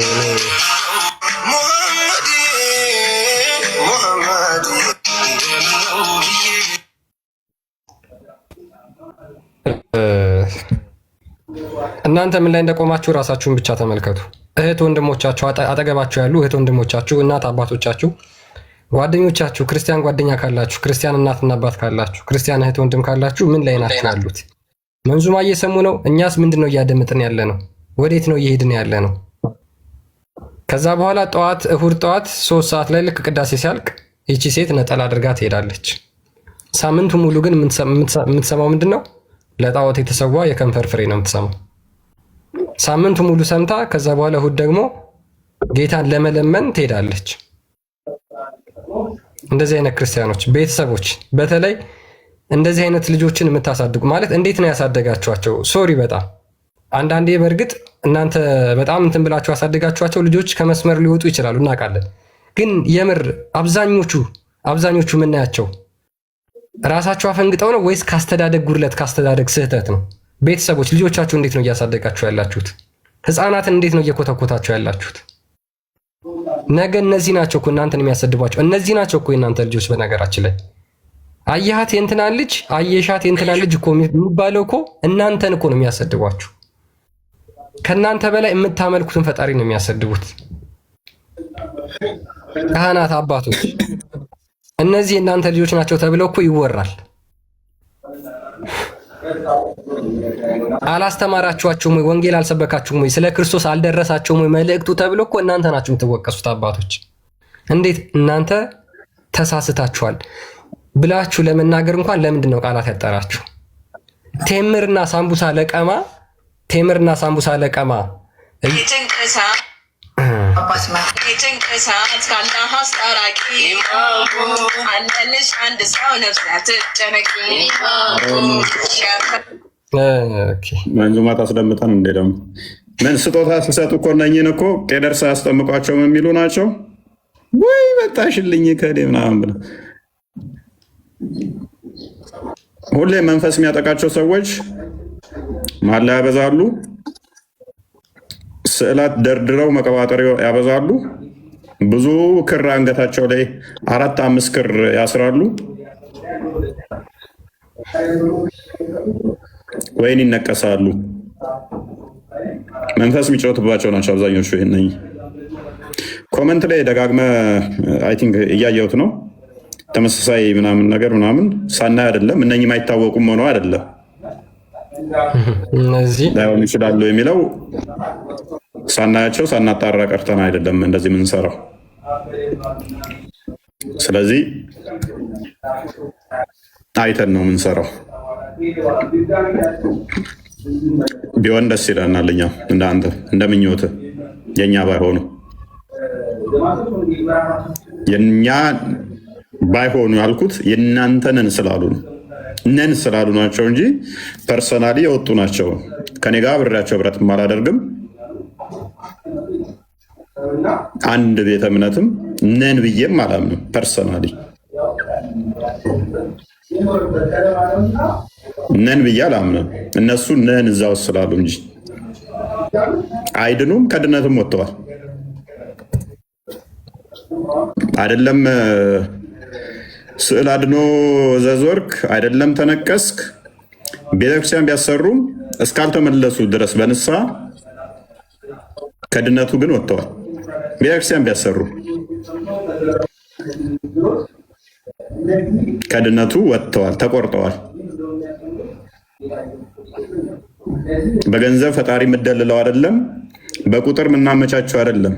እናንተ ምን ላይ እንደቆማችሁ ራሳችሁን ብቻ ተመልከቱ። እህት ወንድሞቻችሁ፣ አጠገባችሁ ያሉ እህት ወንድሞቻችሁ፣ እናት አባቶቻችሁ፣ ጓደኞቻችሁ፣ ክርስቲያን ጓደኛ ካላችሁ፣ ክርስቲያን እናትና አባት ካላችሁ፣ ክርስቲያን እህት ወንድም ካላችሁ ምን ላይ ናችሁ ያሉት? መንዙማ እየሰሙ ነው? እኛስ ምንድን ነው እያደመጥን ያለ ነው? ወዴት ነው እየሄድን ያለ ነው? ከዛ በኋላ ጠዋት እሁድ ጠዋት 3 ሰዓት ላይ ልክ ቅዳሴ ሲያልቅ ይቺ ሴት ነጠላ አድርጋ ትሄዳለች። ሳምንቱ ሙሉ ግን የምትሰማው ምንድን ነው? ለጣዖት የተሰዋ የከንፈር ፍሬ ነው የምትሰማው። ሳምንቱ ሙሉ ሰምታ ከዛ በኋላ እሁድ ደግሞ ጌታን ለመለመን ትሄዳለች። እንደዚህ አይነት ክርስቲያኖች ቤተሰቦች፣ በተለይ እንደዚህ አይነት ልጆችን የምታሳድጉ ማለት እንዴት ነው ያሳደጋችኋቸው? ሶሪ በጣም አንዳንዴ በእርግጥ እናንተ በጣም እንትን ብላችሁ ያሳደጋችኋቸው ልጆች ከመስመር ሊወጡ ይችላሉ፣ እናውቃለን። ግን የምር አብዛኞቹ የምናያቸው ራሳችሁ አፈንግጠው ነው ወይስ ካስተዳደግ ጉድለት ካስተዳደግ ስህተት ነው? ቤተሰቦች ልጆቻችሁ እንዴት ነው እያሳደጋችሁ ያላችሁት? ህፃናትን እንዴት ነው እየኮተኮታችሁ ያላችሁት? ነገ እነዚህ ናቸው እኮ እናንተን የሚያሰድቧቸው። እነዚህ ናቸው እኮ የእናንተ ልጆች። በነገራችን ላይ አየሃት የእንትና ልጅ አየሻት የእንትና ልጅ እኮ የሚባለው እኮ እናንተን እኮ ነው የሚያሰድቧችሁ። ከእናንተ በላይ የምታመልኩትን ፈጣሪ ነው የሚያሰድቡት። ካህናት አባቶች እነዚህ የእናንተ ልጆች ናቸው ተብለው እኮ ይወራል። አላስተማራችኋቸውም ወይ? ወንጌል አልሰበካችሁም ወይ? ስለ ክርስቶስ አልደረሳቸውም ወይ መልእክቱ ተብሎ እኮ እናንተ ናችሁ የምትወቀሱት አባቶች። እንዴት እናንተ ተሳስታችኋል ብላችሁ ለመናገር እንኳን ለምንድን ነው ቃላት ያጠራችሁ? ቴምርና ሳምቡሳ ለቀማ ጭንቅሳት ካላህ አስታራቂ አለልሽ አንድ ሰው ነፍስ አትጨነቂ። መንዙማ ታስደምጠን እንዴ? ደግሞ ምን ስጦታ ሲሰጡ እኮ እነኝን እኮ ቄደር ሳያስጠምቋቸው የሚሉ ናቸው ወይ? መጣሽልኝ ከዴ ምናምን ብለው ሁሌ መንፈስ የሚያጠቃቸው ሰዎች ማላ ያበዛሉ። ስዕላት ደርድረው መቀባጠር ያበዛሉ። ብዙ ክር አንገታቸው ላይ 4-5 ክር ያስራሉ። ወይን ይነቀሳሉ። መንፈስ የሚጫወትባቸው ናቸው አብዛኞቹ። ይሄን ኮመንት ላይ ደጋግመ አይ ቲንክ እያየሁት ነው። ተመሳሳይ ምናምን ነገር ምናምን ሳናይ አይደለም እነኝም አይታወቁም ሆነው አይደለም እነዚህ ላይሆን ይችላሉ የሚለው ሳናያቸው ሳናጣራ ቀርተን አይደለም እንደዚህ የምንሰራው። ስለዚህ አይተን ነው የምንሰራው። ቢሆን ደስ ይለናል። እኛ እንዳንተ እንደምኞት የኛ ባይሆኑ የኛ ባይሆኑ ያልኩት የእናንተንን ስላሉ ነው። ነን ስላሉ ናቸው እንጂ ፐርሰናሊ የወጡ ናቸው። ከኔ ጋር ብሬያቸው ብረት አላደርግም። አንድ ቤተ እምነትም ነን ብዬም አላምንም። ፐርሰናሊ ነን ብዬ አላምንም። እነሱ ነን እዛው ስላሉ እንጂ አይድኑም። ከድነትም ወጥተዋል። አይደለም ስዕል አድኖ ዘዞርክ አይደለም ተነቀስክ። ቤተክርስቲያን ቢያሰሩም እስካልተመለሱ ድረስ በንስሐ ከድነቱ ግን ወጥተዋል። ቤተክርስቲያን ቢያሰሩ ከድነቱ ወጥተዋል፣ ተቆርጠዋል። በገንዘብ ፈጣሪ የምደልለው አይደለም፣ በቁጥር የምናመቻቸው አይደለም።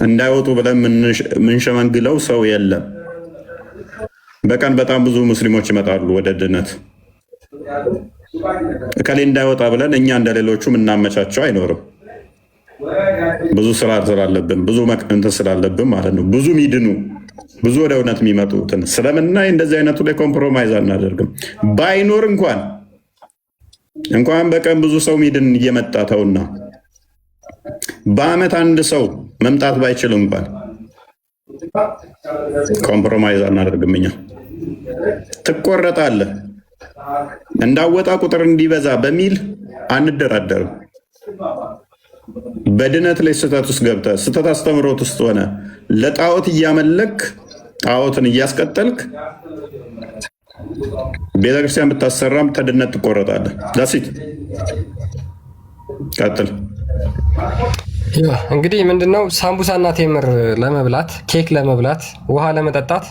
እንዳይወጡ ብለን ምንሸመንግለው ሰው የለም። በቀን በጣም ብዙ ሙስሊሞች ይመጣሉ ወደ ድነት። እከሌ እንዳይወጣ ብለን እኛ እንደሌሎቹ የምናመቻቸው አይኖርም። ብዙ ስራ ስላለብን ብዙ እንትን ስላለብን ማለት ነው። ብዙ ሚድኑ ብዙ ወደ እውነት የሚመጡትን ስለምናይ እንደዚህ አይነቱ ላይ ኮምፕሮማይዝ አናደርግም። ባይኖር እንኳን በቀን ብዙ ሰው ሚድን እየመጣ ተውና በአመት አንድ ሰው መምጣት ባይችል እንኳን ኮምፕሮማይዝ አናደርግም። እኛ ትቆረጣለህ እንዳወጣ ቁጥር እንዲበዛ በሚል አንደራደርም። በድነት ላይ ስህተት ውስጥ ገብተህ ስህተት አስተምሮት ውስጥ ሆነ ለጣዖት እያመለክ ጣዖትን እያስቀጠልክ ቤተክርስቲያን ብታሰራም ተድነት ትቆረጣለህ። ዳሲት ቀጥል። እንግዲህ ምንድነው ሳምቡሳና ቴምር ለመብላት ኬክ ለመብላት ውሃ ለመጠጣት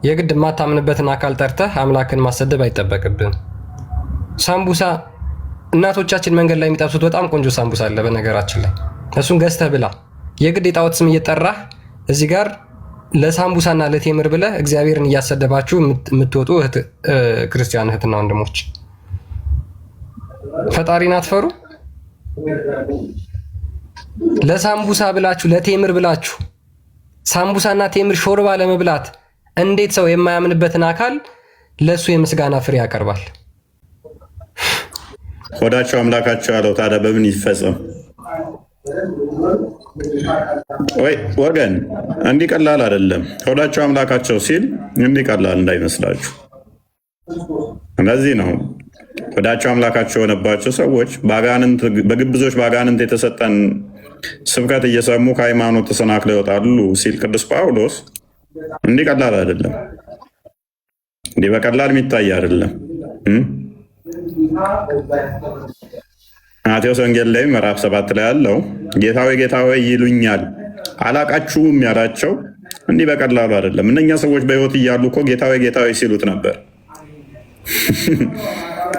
የግድ የማታምንበትን አካል ጠርተህ አምላክን ማሰደብ አይጠበቅብን። ሳምቡሳ እናቶቻችን መንገድ ላይ የሚጠብሱት በጣም ቆንጆ ሳምቡሳ አለ በነገራችን ላይ፣ እሱን ገዝተህ ብላ። የግድ የጣዖት ስም እየጠራህ እዚህ ጋር ለሳምቡሳና ለቴምር ብለህ እግዚአብሔርን እያሰደባችሁ የምትወጡ ክርስቲያን እህትና ወንድሞች ፈጣሪን አትፈሩ? ለሳምቡሳ ብላችሁ ለቴምር ብላችሁ ሳምቡሳና ቴምር ሾርባ ለመብላት እንዴት ሰው የማያምንበትን አካል ለሱ የምስጋና ፍሬ ያቀርባል? ሆዳቸው አምላካቸው ያለው ታዲያ በምን ይፈጸም? ወይ ወገን እንዲህ ቀላል አይደለም። ሆዳቸው አምላካቸው ሲል እንዲህ ቀላል እንዳይመስላችሁ። እንደዚህ ነው ሆዳቸው አምላካቸው የሆነባቸው ሰዎች በግብዞች በአጋንንት የተሰጠን ስብከት እየሰሙ ከሃይማኖት ተሰናክለው ይወጣሉ ሲል ቅዱስ ጳውሎስ እንዲህ ቀላል አይደለም። እንዲህ በቀላል የሚታይ አይደለም። ማቴዎስ ወንጌል ላይ ምዕራፍ 7 ላይ ያለው ጌታ ሆይ ጌታ ሆይ ይሉኛል አላቃችሁም ያላቸው እንዲህ በቀላሉ አይደለም። እነኛ ሰዎች በሕይወት እያሉ እኮ ጌታ ሆይ ጌታ ሆይ ሲሉት ነበር።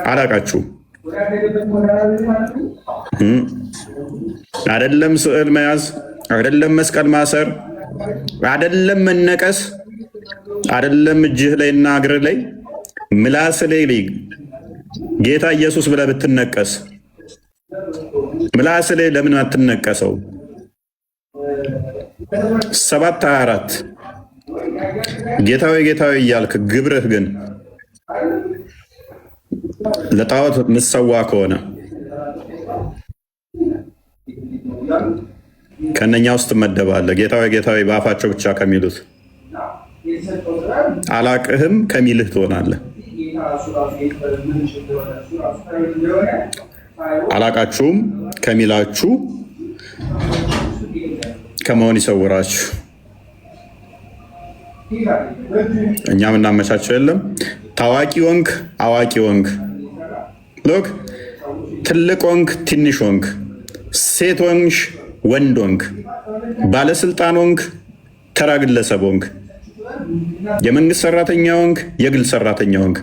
አላቃችሁም አይደለም ስዕል መያዝ፣ አይደለም መስቀል ማሰር፣ አይደለም መነቀስ፣ አይደለም እጅህ ላይና እግርህ ላይ ምላስ ላይ ጌታ ኢየሱስ ብለህ ብትነቀስ ምላስ ላይ ለምን አትነቀሰው? 7:24 ጌታዊ ጌታዊ እያልክ ግብርህ ግን ለጣዖት ምሰዋ ከሆነ ከነኛ ውስጥ ትመደባለህ። ጌታዊ ጌታዊ በአፋቸው ብቻ ከሚሉት አላቅህም ከሚልህ ትሆናለህ። አላቃችሁም ከሚላችሁ ከመሆን ይሰውራችሁ። እኛ ምናመቻቸው የለም። ታዋቂ ወንክ አዋቂ ወንክ ሎክ ትልቅ ወንክ ትንሽ ወንክ ሴት ወንሽ ወንድ ወንክ ባለስልጣን ወንክ ተራ ግለሰብ ወንክ የመንግስት ሰራተኛ ወንክ የግል ሰራተኛ ወንክ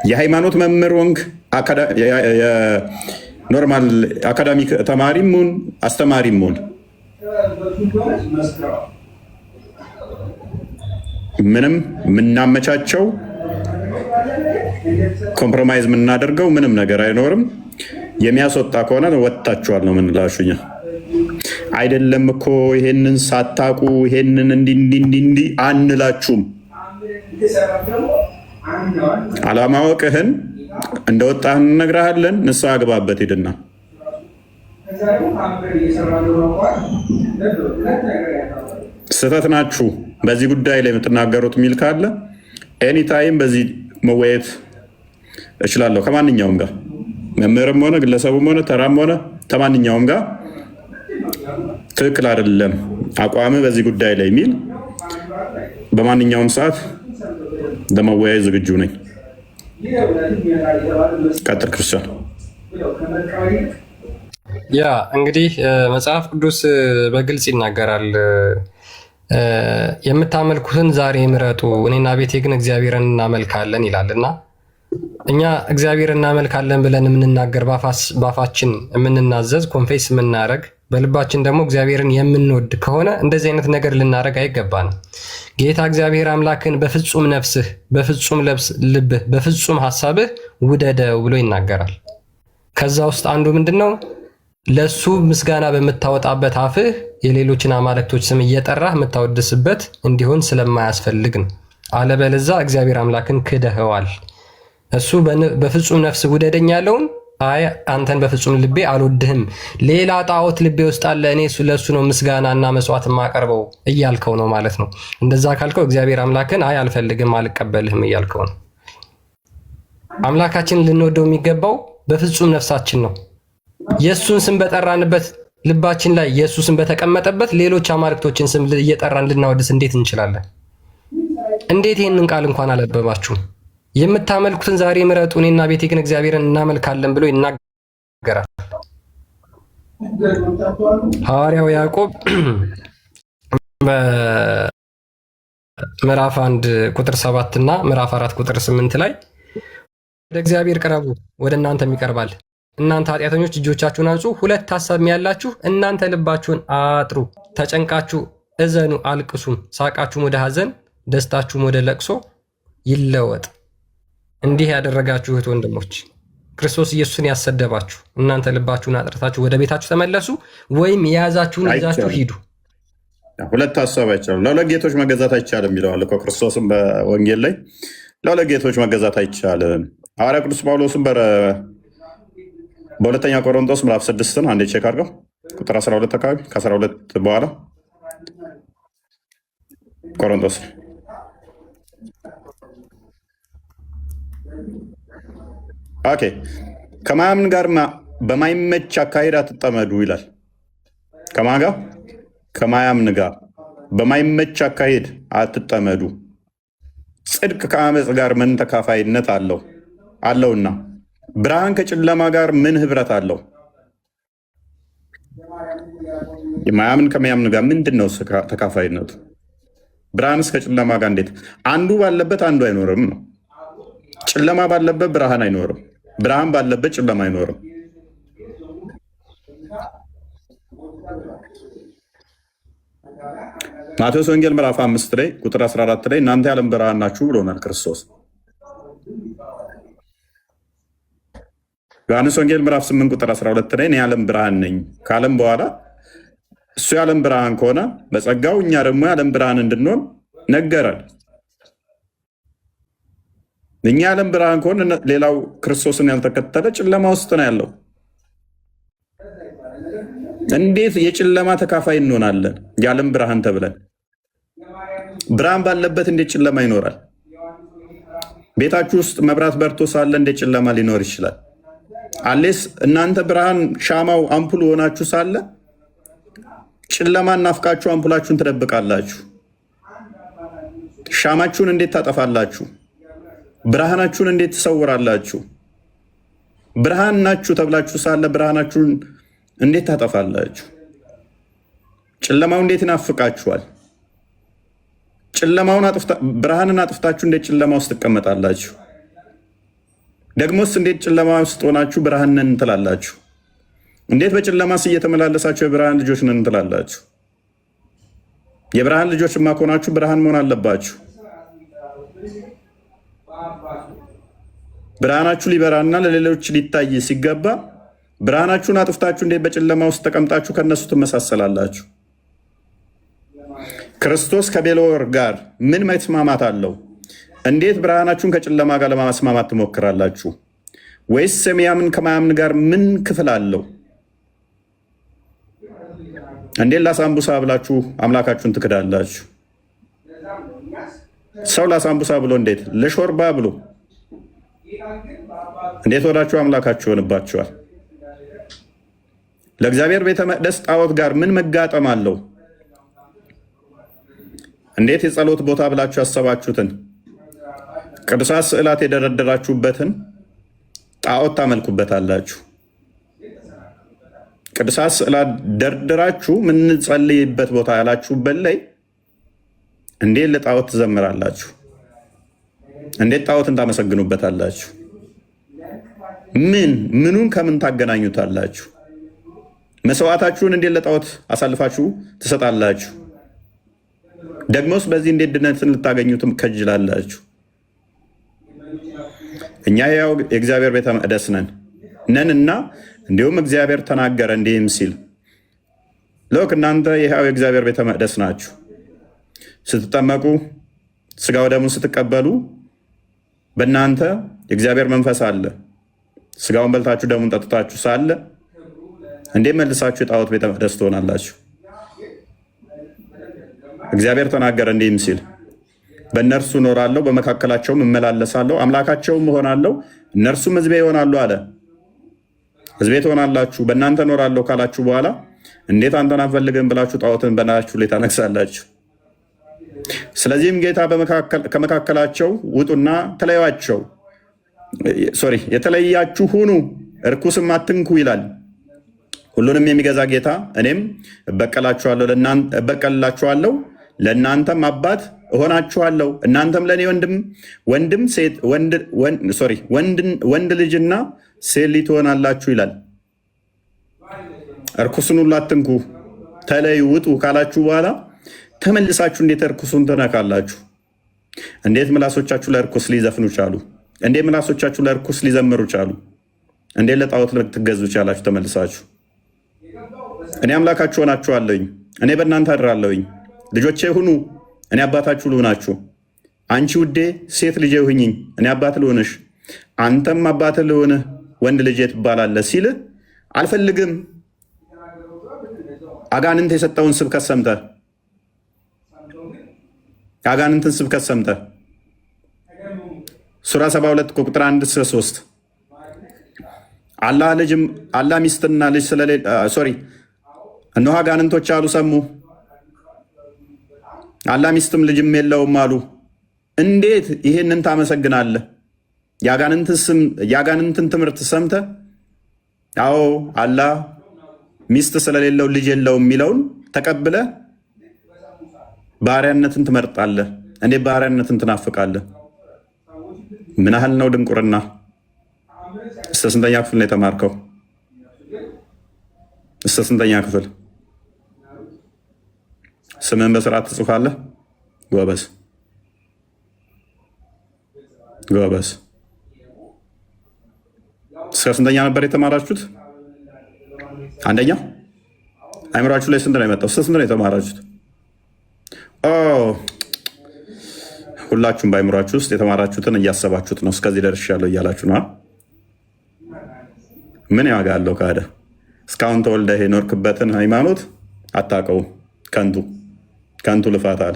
የሃይማኖት መምህር ወንክ ኖርማል አካዳሚክ ተማሪም ሁን አስተማሪም ሁን ምንም የምናመቻቸው ኮምፕሮማይዝ የምናደርገው ምንም ነገር አይኖርም። የሚያስወጣ ከሆነ ወጥታችኋል ነው የምንላችሁኛ። አይደለም እኮ ይሄንን ሳታቁ ይሄንን እንዲ አንላችሁም። አለማወቅህን እንደወጣህ እንነግርሃለን። ንስሐ ግባበት ሂድና ስህተት ናችሁ በዚህ ጉዳይ ላይ የምትናገሩት የሚል ካለ ኤኒታይም በዚህ መወየት እችላለሁ ከማንኛውም ጋር መምህርም ሆነ ግለሰቡም ሆነ ተራም ሆነ ከማንኛውም ጋር ትክክል አይደለም አቋም በዚህ ጉዳይ ላይ የሚል በማንኛውም ሰዓት ለመወያየት ዝግጁ ነኝ። ቀጥል ክርስቲያን። ያ እንግዲህ መጽሐፍ ቅዱስ በግልጽ ይናገራል። የምታመልኩትን ዛሬ ምረጡ፣ እኔና ቤቴ ግን እግዚአብሔርን እናመልካለን ይላልና እኛ እግዚአብሔር እናመልካለን ብለን የምንናገር ባፋችን የምንናዘዝ ኮንፌስ የምናደርግ በልባችን ደግሞ እግዚአብሔርን የምንወድ ከሆነ እንደዚህ አይነት ነገር ልናደርግ አይገባንም። ጌታ እግዚአብሔር አምላክን በፍጹም ነፍስህ፣ በፍጹም ልብህ፣ በፍጹም ሀሳብህ ውደደው ብሎ ይናገራል። ከዛ ውስጥ አንዱ ምንድነው? ለሱ ምስጋና በምታወጣበት አፍህ የሌሎችን አማልክቶች ስም እየጠራህ የምታወድስበት እንዲሆን ስለማያስፈልግ ነው። አለበለዛ እግዚአብሔር አምላክን ክደኸዋል። እሱ በፍጹም ነፍስ ውደደኝ ያለውን አይ አንተን በፍጹም ልቤ አልወድህም፣ ሌላ ጣዖት ልቤ ውስጥ አለ፣ እኔ ለሱ ነው ምስጋና እና መስዋዕት የማቀርበው እያልከው ነው ማለት ነው። እንደዛ ካልከው እግዚአብሔር አምላክን አይ አልፈልግም፣ አልቀበልህም እያልከው ነው። አምላካችንን ልንወደው የሚገባው በፍጹም ነፍሳችን ነው። የእሱን ስም በጠራንበት ልባችን ላይ የእሱ ስም በተቀመጠበት ሌሎች አማልክቶችን ስም እየጠራን ልናወድስ እንዴት እንችላለን? እንዴት ይህንን ቃል እንኳን አላበባችሁም? የምታመልኩትን ዛሬ ምረጡ፣ እኔና ቤቴ ግን እግዚአብሔርን እናመልካለን ብሎ ይናገራል። ሐዋርያው ያዕቆብ በምዕራፍ 1 ቁጥር 7 እና ምዕራፍ 4 ቁጥር 8 ላይ ወደ እግዚአብሔር ቅረቡ ወደ እናንተም ይቀርባል፣ እናንተ ኃጢአተኞች እጆቻችሁን አንጹ፣ ሁለት ሐሳብ ያላችሁ እናንተ ልባችሁን አጥሩ፣ ተጨንቃችሁ እዘኑ አልቅሱም፣ ሳቃችሁም ወደ ሐዘን ደስታችሁም ወደ ለቅሶ ይለወጥ። እንዲህ ያደረጋችሁ እህት ወንድሞች፣ ክርስቶስ ኢየሱስን ያሰደባችሁ እናንተ ልባችሁን አጥርታችሁ ወደ ቤታችሁ ተመለሱ፣ ወይም የያዛችሁን ይዛችሁ ሂዱ። ሁለት ሐሳብ አይቻልም። ለሁለት ጌቶች መገዛት አይቻልም ይለዋል እኮ ክርስቶስም በወንጌል ላይ ለሁለት ጌቶች መገዛት አይቻልም። ሐዋርያ ቅዱስ ጳውሎስም በሁለተኛ ቆሮንቶስ ምዕራፍ 6 አንዴ ቼክ አድርገው ቁጥር 12 አካባቢ ከ12 በኋላ ቆሮንቶስ ኦኬ ከማያምን ጋር በማይመች አካሄድ አትጠመዱ ይላል። ከማን ጋር? ከማያምን ጋር በማይመች አካሄድ አትጠመዱ። ጽድቅ ከአመፅ ጋር ምን ተካፋይነት አለውና? ብርሃን ከጨለማ ጋር ምን ህብረት አለው? የማያምን ከማያምን ጋር ምንድን ነው ተካፋይነቱ? ብርሃንስ ከጨለማ ጋር እንዴት? አንዱ ባለበት አንዱ አይኖርም ነው። ጨለማ ባለበት ብርሃን አይኖርም። ብርሃን ባለበት ጨለማ አይኖርም። ማቴዎስ ወንጌል ምዕራፍ 5 ላይ ቁጥር 14 ላይ እናንተ የዓለም ብርሃን ናችሁ ብሎናል ክርስቶስ። ዮሐንስ ወንጌል ምዕራፍ 8 ቁጥር 12 ላይ እኔ የዓለም ብርሃን ነኝ ካለም በኋላ እሱ የዓለም ብርሃን ከሆነ በጸጋው እኛ ደግሞ የዓለም ብርሃን እንድንሆን ነገረን። እኛ የዓለም ብርሃን ከሆነ ሌላው ክርስቶስን ያልተከተለ ጨለማ ውስጥ ነው ያለው። እንዴት የጨለማ ተካፋይ እንሆናለን? የዓለም ብርሃን ተብለን ብርሃን ባለበት እንዴት ጨለማ ይኖራል? ቤታችሁ ውስጥ መብራት በርቶ ሳለ እንዴት ጨለማ ሊኖር ይችላል? አሌስ እናንተ ብርሃን ሻማው አምፑል ሆናችሁ ሳለ ጨለማ ናፍቃችሁ አምፑላችሁን ትደብቃላችሁ። ሻማችሁን እንዴት ታጠፋላችሁ? ብርሃናችሁን እንዴት ትሰውራላችሁ? ብርሃን ናችሁ ተብላችሁ ሳለ ብርሃናችሁን እንዴት ታጠፋላችሁ? ጨለማው እንዴት ይናፍቃችኋል? ብርሃንን አጥፍታችሁ እንዴት ጨለማ ውስጥ ትቀመጣላችሁ? ደግሞስ እንዴት ጨለማ ውስጥ ሆናችሁ ብርሃን ነን ትላላችሁ? እንዴት በጨለማስ እየተመላለሳችሁ የብርሃን ልጆች ነን ትላላችሁ? የብርሃን ልጆችማ ከሆናችሁ ብርሃን መሆን አለባችሁ። ብርሃናችሁ ሊበራና ለሌሎች ሊታይ ሲገባ ብርሃናችሁን አጥፍታችሁ እንዴት በጨለማ ውስጥ ተቀምጣችሁ ከነሱ ትመሳሰላላችሁ? ክርስቶስ ከቤልወር ጋር ምን መስማማት አለው? እንዴት ብርሃናችሁን ከጨለማ ጋር ለማስማማት ትሞክራላችሁ? ወይስ የሚያምን ከማያምን ጋር ምን ክፍል አለው? እንዴት ላሳምቡሳ ብላችሁ አምላካችሁን ትክዳላችሁ? ሰው ላሳምቡሳ ብሎ እንዴት ለሾርባ ብሎ እንዴት ወዳችሁ አምላካችሁ ይሆንባችኋል? ለእግዚአብሔር ቤተ መቅደስ ጣዖት ጋር ምን መጋጠም አለው? እንዴት የጸሎት ቦታ ብላችሁ ያሰባችሁትን ቅዱሳት ስዕላት የደረደራችሁበትን ጣዖት ታመልኩበታላችሁ። ቅዱሳት ስዕላት ደርድራችሁ ምንጸልይበት ቦታ ያላችሁበት ላይ እንዴት ለጣዖት ትዘምራላችሁ? እንዴት ጣዖትን ታመሰግኑበታላችሁ? ምኑን ከምን ታገናኙታላችሁ? መስዋዕታችሁን እንዴት ለጣዖት አሳልፋችሁ ትሰጣላችሁ? ደግሞስ በዚህ እንዴት ድነትን ልታገኙትም ከጅላላችሁ? እኛ ያው የእግዚአብሔር ቤተ መቅደስ ነንና እንዲሁም እግዚአብሔር ተናገረ እንዲህም ሲል ሎክ እናንተ ይኸው የእግዚአብሔር ቤተ መቅደስ ናችሁ። ስትጠመቁ ስጋው ደሙን ስትቀበሉ በእናንተ የእግዚአብሔር መንፈስ አለ። ስጋውን በልታችሁ ደሙን ጠጥታችሁ ሳለ እንዴት መልሳችሁ የጣዖት ቤተ መቅደስ ትሆናላችሁ? እግዚአብሔር ተናገረ እንዲህም ሲል በእነርሱ እኖራለሁ፣ በመካከላቸውም እመላለሳለሁ፣ አምላካቸውም እሆናለሁ፣ እነርሱም ሕዝቤ ይሆናሉ አለ። ሕዝቤ ትሆናላችሁ፣ በእናንተ እኖራለሁ ካላችሁ በኋላ እንዴት አንተን አንፈልግም ብላችሁ ጣዖትን በላያችሁ ላይ ታነግሳላችሁ? ስለዚህም ጌታ ከመካከላቸው ውጡና ተለዩአቸው፣ የተለያችሁ ሁኑ፣ እርኩስም አትንኩ ይላል ሁሉንም የሚገዛ ጌታ። እኔም እበቀልላችኋለሁ፣ ለእናንተም አባት እሆናችኋለሁ፣ እናንተም ለእኔ ወንድ ልጅና ሴት ልጅ ትሆናላችሁ ይላል። እርኩስን ሁሉ አትንኩ፣ ተለዩ፣ ውጡ ካላችሁ በኋላ ተመልሳችሁ እንዴት እርኩሱን ትነካላችሁ? እንዴት ምላሶቻችሁ ለእርኩስ ሊዘፍኑ ቻሉ? እንዴት ምላሶቻችሁ ለእርኩስ ሊዘምሩ ቻሉ? እንዴት ለጣዖት ልትገዙ ቻላችሁ? ተመልሳችሁ እኔ አምላካችሁ ሆናችኋለሁኝ፣ እኔ በእናንተ አድራለሁኝ፣ ልጆቼ ሁኑ፣ እኔ አባታችሁ ልሆናችሁ። አንቺ ውዴ ሴት ልጄ ሁኚኝ፣ እኔ አባት ልሆንሽ፣ አንተም አባት ልሆንህ፣ ወንድ ልጄ ትባላለህ ሲል አልፈልግም አጋንንት የሰጠውን ስብከት ሰምተ አጋንንትን ስብከት ሰምተ ሱራ 72 ቁጥር 1 እስከ 3 አላህ ሚስትና ልጅ ስለሌለ እነሆ አጋንንቶች አሉ ሰሙ፣ አላህ ሚስትም ልጅም የለውም አሉ። እንዴት ይሄንን ታመሰግናለህ? የአጋንንትን ትምህርት ሰምተ አዎ አላህ ሚስት ስለሌለው ልጅ የለውም የሚለውን ተቀብለ ባሪያነትን ትመርጣለህ። እንዴ ባሪያነትን ትናፍቃለህ? ምን ያህል ነው ድንቁርና? እስከ ስንተኛ ክፍል ነው የተማርከው? እስከ ስንተኛ ክፍል? ስምህን በስርዓት ትጽፋለህ? ጎበዝ ጎበዝ። እስከ ስንተኛ ነበር የተማራችሁት? አንደኛ። አይምሯችሁ ላይ ስንት ነው የመጣው? እስከ ስንት ነው የተማራችሁት? ሁላችሁም በአይምሯችሁ ውስጥ የተማራችሁትን እያሰባችሁት ነው። እስከዚህ ደርሻለሁ እያላችሁ ነው። ምን ዋጋ አለው ካደ? እስካሁን ተወልደህ የኖርክበትን ሃይማኖት አታውቀውም። ከንቱ ልፋት አለ።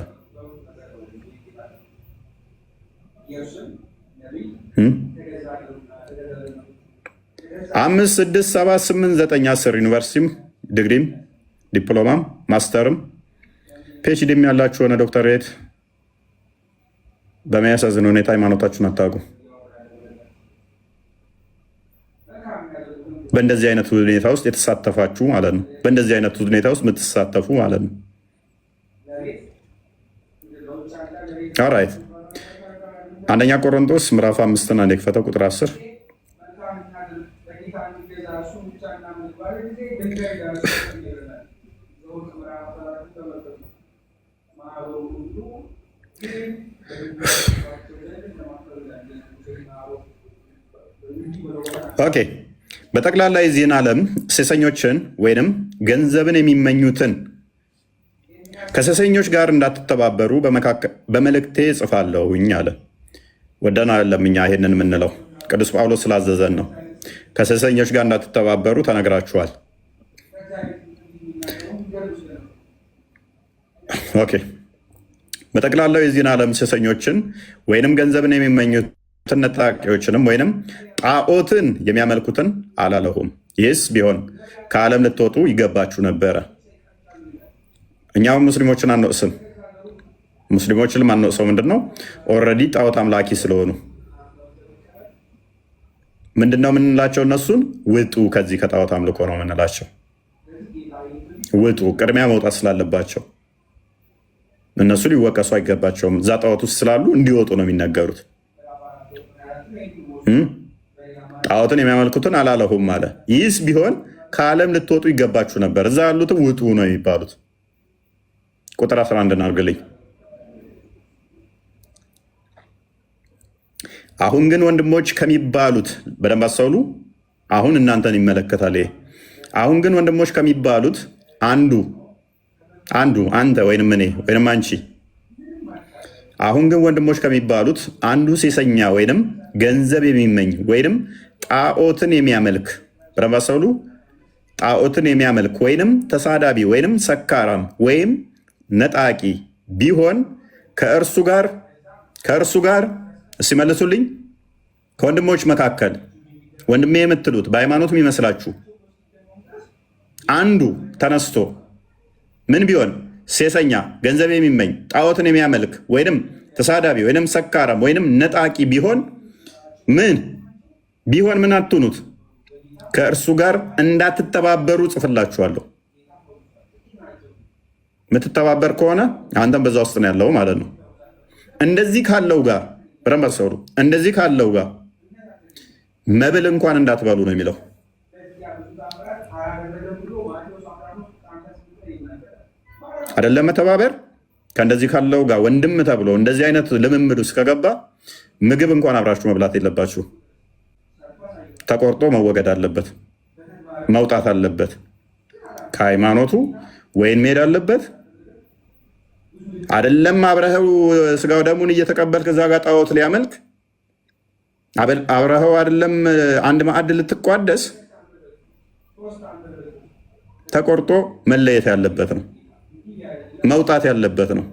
5 6 7 8 9 10 ዩኒቨርሲቲም ዲግሪም ዲፕሎማም ማስተርም ፒኤችዲም ያላችሁ ሆነ ዶክተሬት በሚያሳዝን ሁኔታ ሃይማኖታችሁን አታውቁ። በእንደዚህ አይነት ሁኔታ ውስጥ የተሳተፋችሁ ማለት ነው። በእንደዚህ አይነት ሁኔታ ውስጥ የምትሳተፉ ማለት ነው። ኦራይት አንደኛ ቆሮንቶስ ምዕራፍ 5 እና ክፈተው ቁጥር 10 ኦኬ። በጠቅላላ የዚህን ዓለም ሴሰኞችን ወይንም ገንዘብን የሚመኙትን ከሴሰኞች ጋር እንዳትተባበሩ በመልእክቴ ጽፋለሁኝ አለ። ወደን አይደለም እኛ ይሄንን የምንለው ቅዱስ ጳውሎስ ስላዘዘን ነው። ከሴሰኞች ጋር እንዳትተባበሩ ተነግራችኋል። ኦኬ። በጠቅላላው የዚህን ዓለም ሴሰኞችን ወይንም ገንዘብን የሚመኙትን ነጣቂዎችንም ወይንም ጣዖትን የሚያመልኩትን አላለሁም። ይህስ ቢሆን ከዓለም ልትወጡ ይገባችሁ ነበረ። እኛም ሙስሊሞችን አንወቅስም። ሙስሊሞችንም አንወቅሰው። ምንድን ነው ኦልሬዲ ጣዖት አምላኪ ስለሆኑ ምንድነው የምንላቸው? እነሱን ውጡ፣ ከዚህ ከጣዖት አምልኮ ነው የምንላቸው። ውጡ፣ ቅድሚያ መውጣት ስላለባቸው እነሱ ሊወቀሱ አይገባቸውም። እዛ ጣዖት ውስጥ ስላሉ እንዲወጡ ነው የሚነገሩት። ጣዖትን የሚያመልኩትን አላለሁም አለ። ይህስ ቢሆን ከዓለም ልትወጡ ይገባችሁ ነበር። እዛ ያሉትም ውጡ ነው የሚባሉት። ቁጥር 11 እናድርግልኝ። አሁን ግን ወንድሞች ከሚባሉት በደንብ አስተውሉ። አሁን እናንተን ይመለከታል። አሁን ግን ወንድሞች ከሚባሉት አንዱ አንተ ወይንም እኔ ወይንም አንቺ። አሁን ግን ወንድሞች ከሚባሉት አንዱ ሴሰኛ ወይንም ገንዘብ የሚመኝ ወይንም ጣዖትን የሚያመልክ በደንብ አስተውሉ። ጣዖትን የሚያመልክ ወይንም ተሳዳቢ ወይንም ሰካራም ወይም ነጣቂ ቢሆን ከእርሱ ጋር ሲመልሱልኝ ከወንድሞች መካከል ወንድሜ የምትሉት በሃይማኖት የሚመስላችሁ አንዱ ተነስቶ ምን ቢሆን ሴሰኛ፣ ገንዘብ የሚመኝ፣ ጣዖትን የሚያመልክ ወይንም ተሳዳቢ ወይንም ሰካራም ወይንም ነጣቂ ቢሆን ምን አትሁኑት? ከእርሱ ጋር እንዳትተባበሩ ጽፍላችኋለሁ። የምትተባበር ከሆነ አንተም በዛ ውስጥ ነው ያለው ማለት ነው። እንደዚህ ካለው ጋር በደንብ አስተውሉ። እንደዚህ ካለው ጋር መብል እንኳን እንዳትበሉ ነው የሚለው። አይደለም መተባበር ከእንደዚህ ካለው ጋር ወንድም ተብሎ እንደዚህ አይነት ልምምድ ውስጥ ከገባ ምግብ እንኳን አብራችሁ መብላት የለባችሁ። ተቆርጦ መወገድ አለበት፣ መውጣት አለበት፣ ከሃይማኖቱ ወይን መሄድ አለበት። አይደለም አብረኸው ስጋው ደሙን እየተቀበልክ እዛ ጋር ጣዖት ሊያመልክ አብረኸው አይደለም አንድ ማዕድ ልትቋደስ ተቆርጦ መለየት ያለበት ነው፣ መውጣት ያለበት ነው።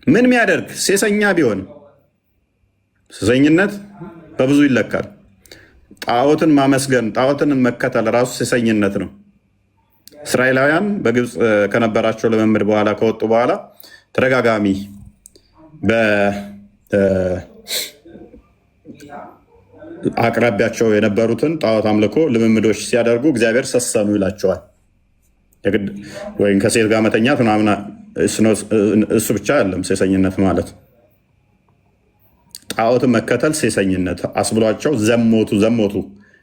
ምን የሚያደርግ ሴሰኛ ቢሆን ሴሰኝነት በብዙ ይለካል። ጣዖትን ማመስገን ጣዖትን መከተል ራሱ ሴሰኝነት ነው። እስራኤላውያን በግብፅ ከነበራቸው ልምምድ በኋላ ከወጡ በኋላ ተደጋጋሚ በአቅራቢያቸው የነበሩትን ጣዖት አምልኮ ልምምዶች ሲያደርጉ እግዚአብሔር ሰሰኑ ይላቸዋል። ወይም ከሴት ጋር መተኛት ምናምን እሱ ብቻ አይደለም ሴሰኝነት ማለት። ጣዖትን መከተል ሴሰኝነት አስብሏቸው ዘሞቱ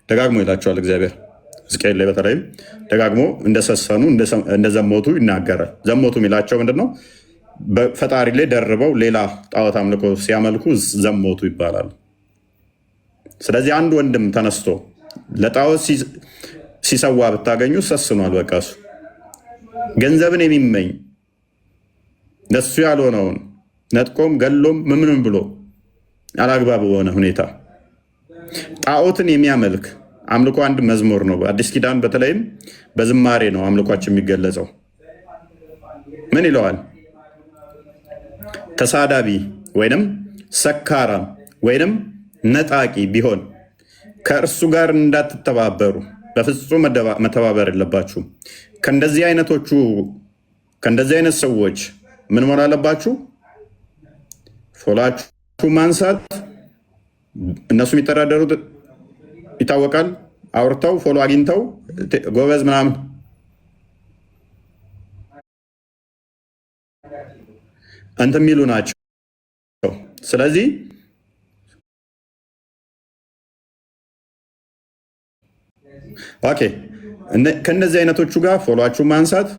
ደጋግሞ ይላቸዋል እግዚአብሔር። ሕዝቅኤል ላይ በተለይም ደጋግሞ እንደሰሰኑ እንደዘሞቱ ይናገራል። ዘሞቱ የሚላቸው ምንድነው? በፈጣሪ ላይ ደርበው ሌላ ጣዖት አምልኮ ሲያመልኩ ዘሞቱ ይባላሉ። ስለዚህ አንድ ወንድም ተነስቶ ለጣዖት ሲሰዋ ብታገኙ ሰስኗል። በቃ እሱ ገንዘብን የሚመኝ ለሱ ያልሆነውን ነጥቆም ገሎም ምንም ብሎ አላግባብ በሆነ ሁኔታ ጣዖትን የሚያመልክ አምልኮ አንድ መዝሙር ነው። አዲስ ኪዳን በተለይም በዝማሬ ነው አምልኳችን የሚገለጸው። ምን ይለዋል? ተሳዳቢ ወይንም ሰካራም ወይንም ነጣቂ ቢሆን ከእርሱ ጋር እንዳትተባበሩ፣ በፍጹም መተባበር የለባችሁም። ከእንደዚህ አይነት ሰዎች ምን መሆን አለባችሁ? ፎላችሁ ማንሳት። እነሱ የሚተዳደሩት ይታወቃል። አውርተው ፎሎ አግኝተው ጎበዝ ምናምን እንትን የሚሉ ናቸው። ስለዚህ ኦኬ ከእነዚህ አይነቶቹ ጋር ፎሎችሁ ማንሳት፣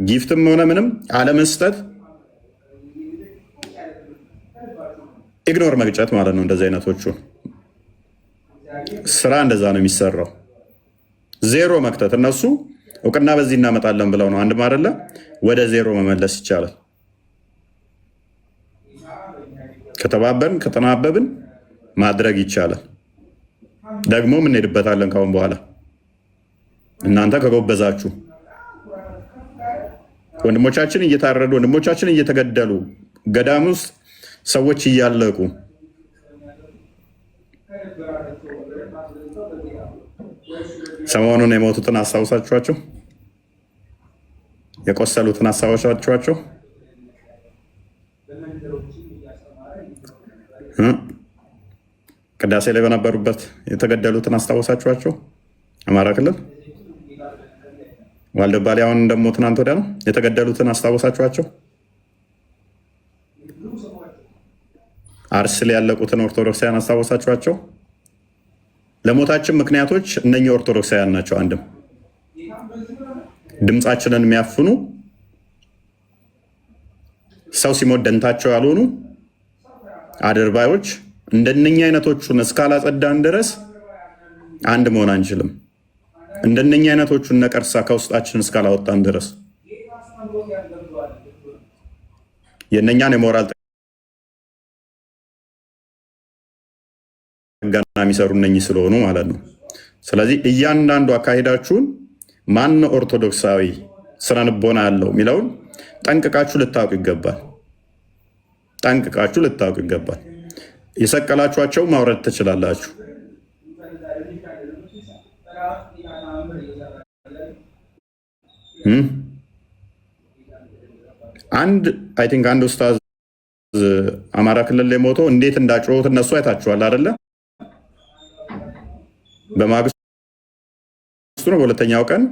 ጊፍትም ሆነ ምንም አለመስጠት፣ ኢግኖር መግጨት ማለት ነው። እንደዚህ አይነቶቹ ስራ እንደዛ ነው የሚሰራው። ዜሮ መክተት። እነሱ እውቅና በዚህ እናመጣለን ብለው ነው አንድ ማረለ ወደ ዜሮ መመለስ ይቻላል። ከተባበርን ከተናበብን ማድረግ ይቻላል። ደግሞ እንሄድበታለን ካሁን በኋላ እናንተ ከጎበዛችሁ። ወንድሞቻችን እየታረዱ ወንድሞቻችን እየተገደሉ ገዳም ውስጥ ሰዎች እያለቁ ሰሞኑን የሞቱትን አስታውሳችኋቸው? የቆሰሉትን አስታውሳችኋቸው? ቅዳሴ ላይ በነበሩበት የተገደሉትን አስታውሳችኋቸው? አማራ ክልል ዋልድባ ላይ አሁን ደግሞ ትናንት ወዲያ ነው የተገደሉትን አስታውሳችኋቸው? አርሲ ላይ ያለቁትን ኦርቶዶክሳውያን አስታውሳችኋቸው? ለሞታችን ምክንያቶች እነኚህ ኦርቶዶክሳውያን ናቸው። አንድም ድምፃችንን የሚያፍኑ ሰው ሲሞት ደንታቸው ያልሆኑ አድርባዮች እንደነኛ አይነቶቹን እስካላጸዳን ድረስ አንድ መሆን አንችልም። እንደነኛ አይነቶቹን ነቀርሳ ከውስጣችን እስካላወጣን ድረስ የነኛን የሞራል ገና የሚሰሩ እነኚህ ስለሆኑ ማለት ነው። ስለዚህ እያንዳንዱ አካሄዳችሁን ማን ኦርቶዶክሳዊ ስነ ልቦና ያለው የሚለውን ጠንቅቃችሁ ልታውቁ ይገባል። ጠንቅቃችሁ ልታውቁ ይገባል። የሰቀላችኋቸው ማውረድ ትችላላችሁ። አይ ቲንክ አንድ ኡስታዝ አማራ ክልል ላይ ሞቶ እንዴት እንዳጮሁት እነሱ አይታችኋል አይደለ? በማግስቱ ነው በሁለተኛው ቀን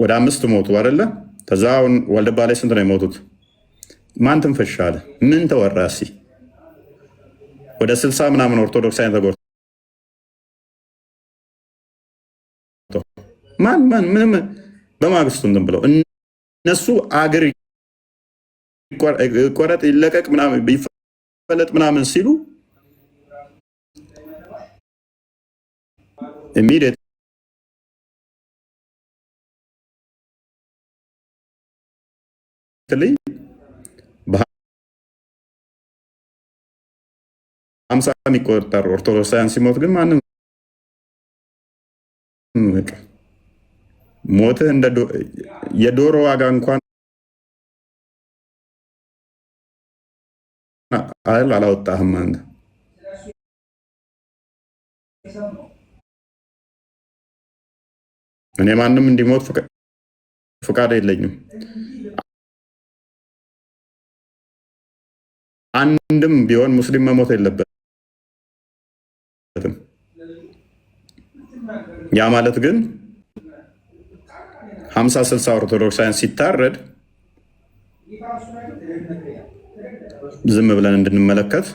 ወደ 5 ሞቱ አይደለ? ከዛ ዋልድባ ላይ ስንት ነው የሞቱት? ማን ትንፈሽ አለ? ምን ተወራ? እስኪ ወደ 60 ምናምን ኦርቶዶክሳውያን ተጎድተው ማን ምንም በማግስቱ እንትን ብለው እነሱ አገር ይቆረጥ ይለቀቅ ምናምን ቢፈለጥ ምናምን ሲሉ ኢሚዲየት 50 የሚቆጠር ኦርቶዶክሳውያን ሲሞት ግን ማንም ሞትህ እንደ የዶሮ ዋጋ እንኳን አላወጣህም አንተ። እኔ ማንም እንዲሞት ፍቃድ የለኝም። አንድም ቢሆን ሙስሊም መሞት የለበትም። ያ ማለት ግን 50-60 ኦርቶዶክሳውያን ሲታረድ ዝም ብለን እንድንመለከት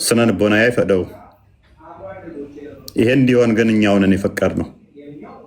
ስነ ልቦና አይፈቅደው። ይሄ እንዲሆን ግን እኛው ነን የፈቀድነው።